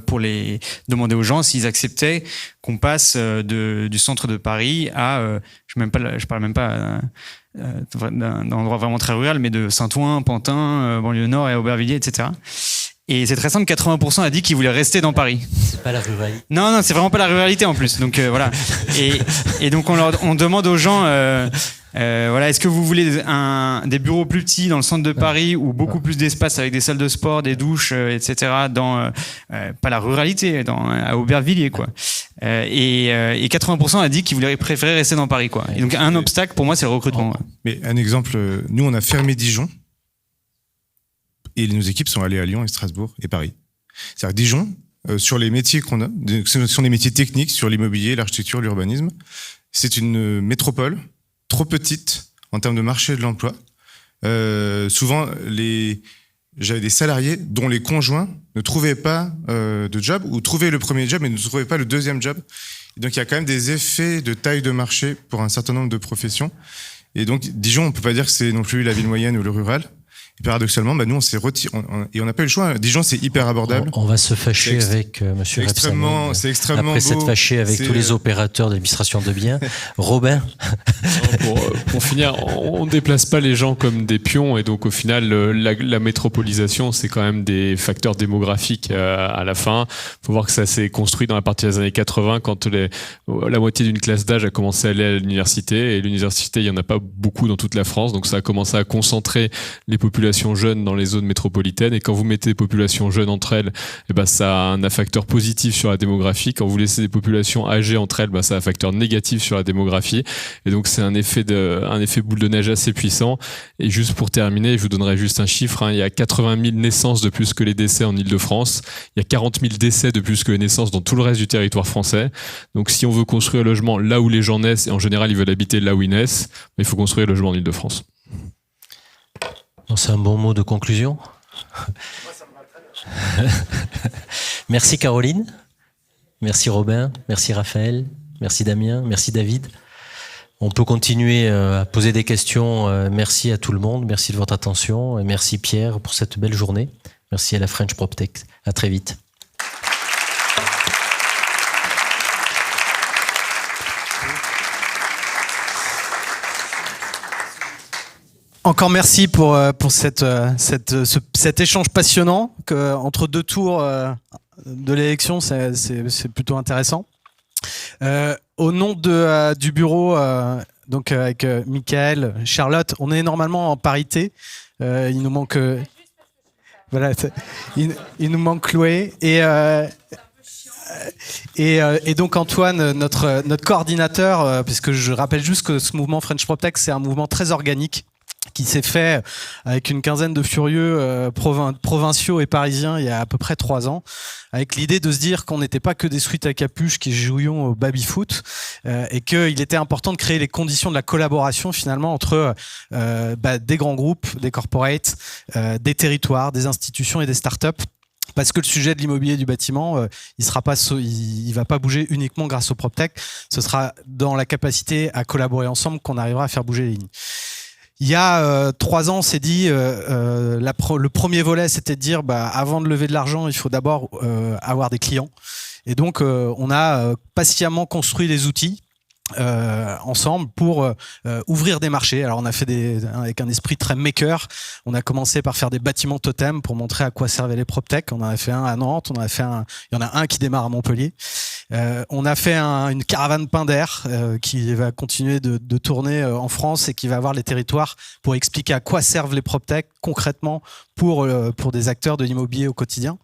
pour les demander aux gens s'ils acceptaient qu'on passe du centre de Paris à je parle même pas d'un endroit vraiment très rural, mais de Saint-Ouen, Pantin, banlieue nord et Aubervilliers, etc. Et c'est très simple, 80% a dit qu'ils voulaient rester dans Paris. C'est pas la ruralité. Non, c'est vraiment pas la ruralité en plus. Donc voilà. Et donc on demande aux gens, voilà, est-ce que vous voulez des bureaux plus petits dans le centre de Paris ou beaucoup plus d'espace avec des salles de sport, des douches, etc. dans pas la ruralité, à Aubervilliers, quoi. Et 80% a dit qu'ils préféraient rester dans Paris, quoi. Et donc un obstacle pour moi, c'est le recrutement. Mais un exemple, nous on a fermé Dijon et nos équipes sont allées à Lyon et Strasbourg et Paris. C'est-à-dire Dijon, sur les métiers qu'on a, ce sont des métiers techniques sur l'immobilier, l'architecture, l'urbanisme. C'est une métropole trop petite en termes de marché de l'emploi. Souvent, j'avais des salariés dont les conjoints ne trouvaient pas de job ou trouvaient le premier job mais ne trouvaient pas le deuxième job. Et donc, il y a quand même des effets de taille de marché pour un certain nombre de professions. Et donc, Dijon, on ne peut pas dire que c'est non plus la ville moyenne ou le rural. Et paradoxalement, nous, on s'est retiré, et on n'a pas eu le choix. Dijon, c'est hyper abordable. On va se fâcher avec Monsieur Rebsamen. C'est extrêmement après beau. s'être fâché avec tous les opérateurs de l'administration de biens. Robin. Pour finir, on ne déplace pas les gens comme des pions, et donc au final, la métropolisation, c'est quand même des facteurs démographiques à la fin. Il faut voir que ça s'est construit dans la partie des années 80, quand la moitié d'une classe d'âge a commencé à aller à l'université, et l'université, il n'y en a pas beaucoup dans toute la France, donc ça a commencé à concentrer les populations jeunes dans les zones métropolitaines, et quand vous mettez des populations jeunes entre elles, ça a un facteur positif sur la démographie. Quand vous laissez des populations âgées entre elles, ça a un facteur négatif sur la démographie, et donc c'est un effet boule de neige assez puissant. Et juste pour terminer, je vous donnerai juste un chiffre, il y a 80 000 naissances de plus que les décès en Île-de-France, il y a 40 000 décès de plus que les naissances dans tout le reste du territoire français. Donc si on veut construire un logement là où les gens naissent, et en général ils veulent habiter là où ils naissent, il faut construire le logement en Île-de-France. C'est un bon mot de conclusion. Merci Caroline, merci Robin, merci Raphaël, merci Damien, merci David. On peut continuer à poser des questions. Merci à tout le monde, merci de votre attention, et merci Pierre pour cette belle journée. Merci à la French PropTech. À très vite. Encore merci pour cet échange passionnant entre deux tours de l'élection, c'est plutôt intéressant. Au nom du bureau, donc avec Michael, Charlotte, on est normalement en parité. Il nous manque il nous manque Chloé et donc Antoine, notre coordinateur, puisque je rappelle juste que ce mouvement French PropTech, c'est un mouvement très organique qui s'est fait avec une quinzaine de furieux provinciaux et parisiens il y a à peu près 3 ans, avec l'idée de se dire qu'on n'était pas que des sweats à capuche qui jouions au baby-foot, et qu'il était important de créer les conditions de la collaboration finalement entre des grands groupes, des corporates, des territoires, des institutions et des startups. Parce que le sujet de l'immobilier du bâtiment, il va pas bouger uniquement grâce au PropTech. Ce sera dans la capacité à collaborer ensemble qu'on arrivera à faire bouger les lignes. Il y a 3 ans, on s'est dit, le premier volet, c'était de dire, avant de lever de l'argent, il faut d'abord avoir des clients. Et donc, on a patiemment construit les outils ensemble pour ouvrir des marchés. Alors on a fait avec un esprit très maker. On a commencé par faire des bâtiments totems pour montrer à quoi servaient les PropTech. On en a fait un à Nantes, il y en a un qui démarre à Montpellier. On a fait une caravane pain d'air qui va continuer de tourner en France et qui va avoir les territoires pour expliquer à quoi servent les PropTech concrètement pour des acteurs de l'immobilier au quotidien.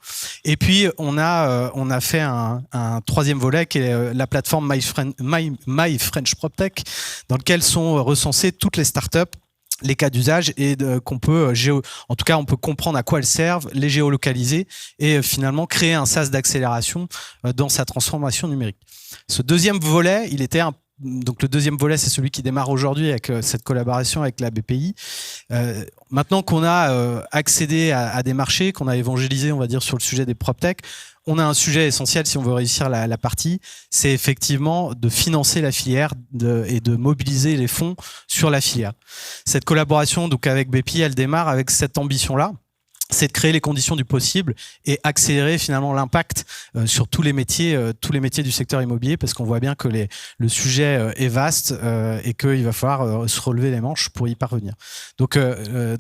Et puis on a fait un 3e volet qui est la plateforme My French PropTech, dans lequel sont recensées toutes les startups, les cas d'usage, et qu'on peut en tout cas on peut comprendre à quoi elles servent, les géolocaliser et finalement créer un sas d'accélération dans sa transformation numérique. Ce 2e volet, donc le 2e volet, c'est celui qui démarre aujourd'hui avec cette collaboration avec la BPI. Maintenant qu'on a accédé à des marchés, qu'on a évangélisé, on va dire, sur le sujet des PropTech, on a un sujet essentiel si on veut réussir la partie, c'est effectivement de financer la filière et de mobiliser les fonds sur la filière. Cette collaboration donc avec BPI, elle démarre avec cette ambition-là. C'est de créer les conditions du possible et accélérer finalement l'impact sur tous les métiers du secteur immobilier, parce qu'on voit bien que le sujet est vaste et qu'il va falloir se relever les manches pour y parvenir. Donc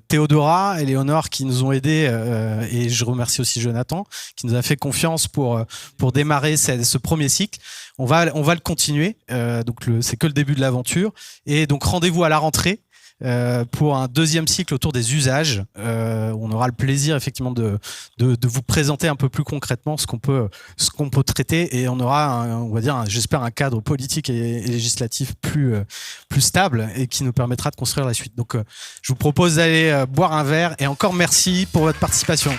Théodora et Léonore qui nous ont aidés, et je remercie aussi Jonathan qui nous a fait confiance pour démarrer ce premier cycle. On va le continuer, donc c'est que le début de l'aventure, et donc rendez-vous à la rentrée pour un 2e cycle autour des usages. On aura le plaisir effectivement de vous présenter un peu plus concrètement ce qu'on peut traiter, et on aura on va dire j'espère un cadre politique et législatif plus stable et qui nous permettra de construire la suite. Donc je vous propose d'aller boire un verre, et encore merci pour votre participation.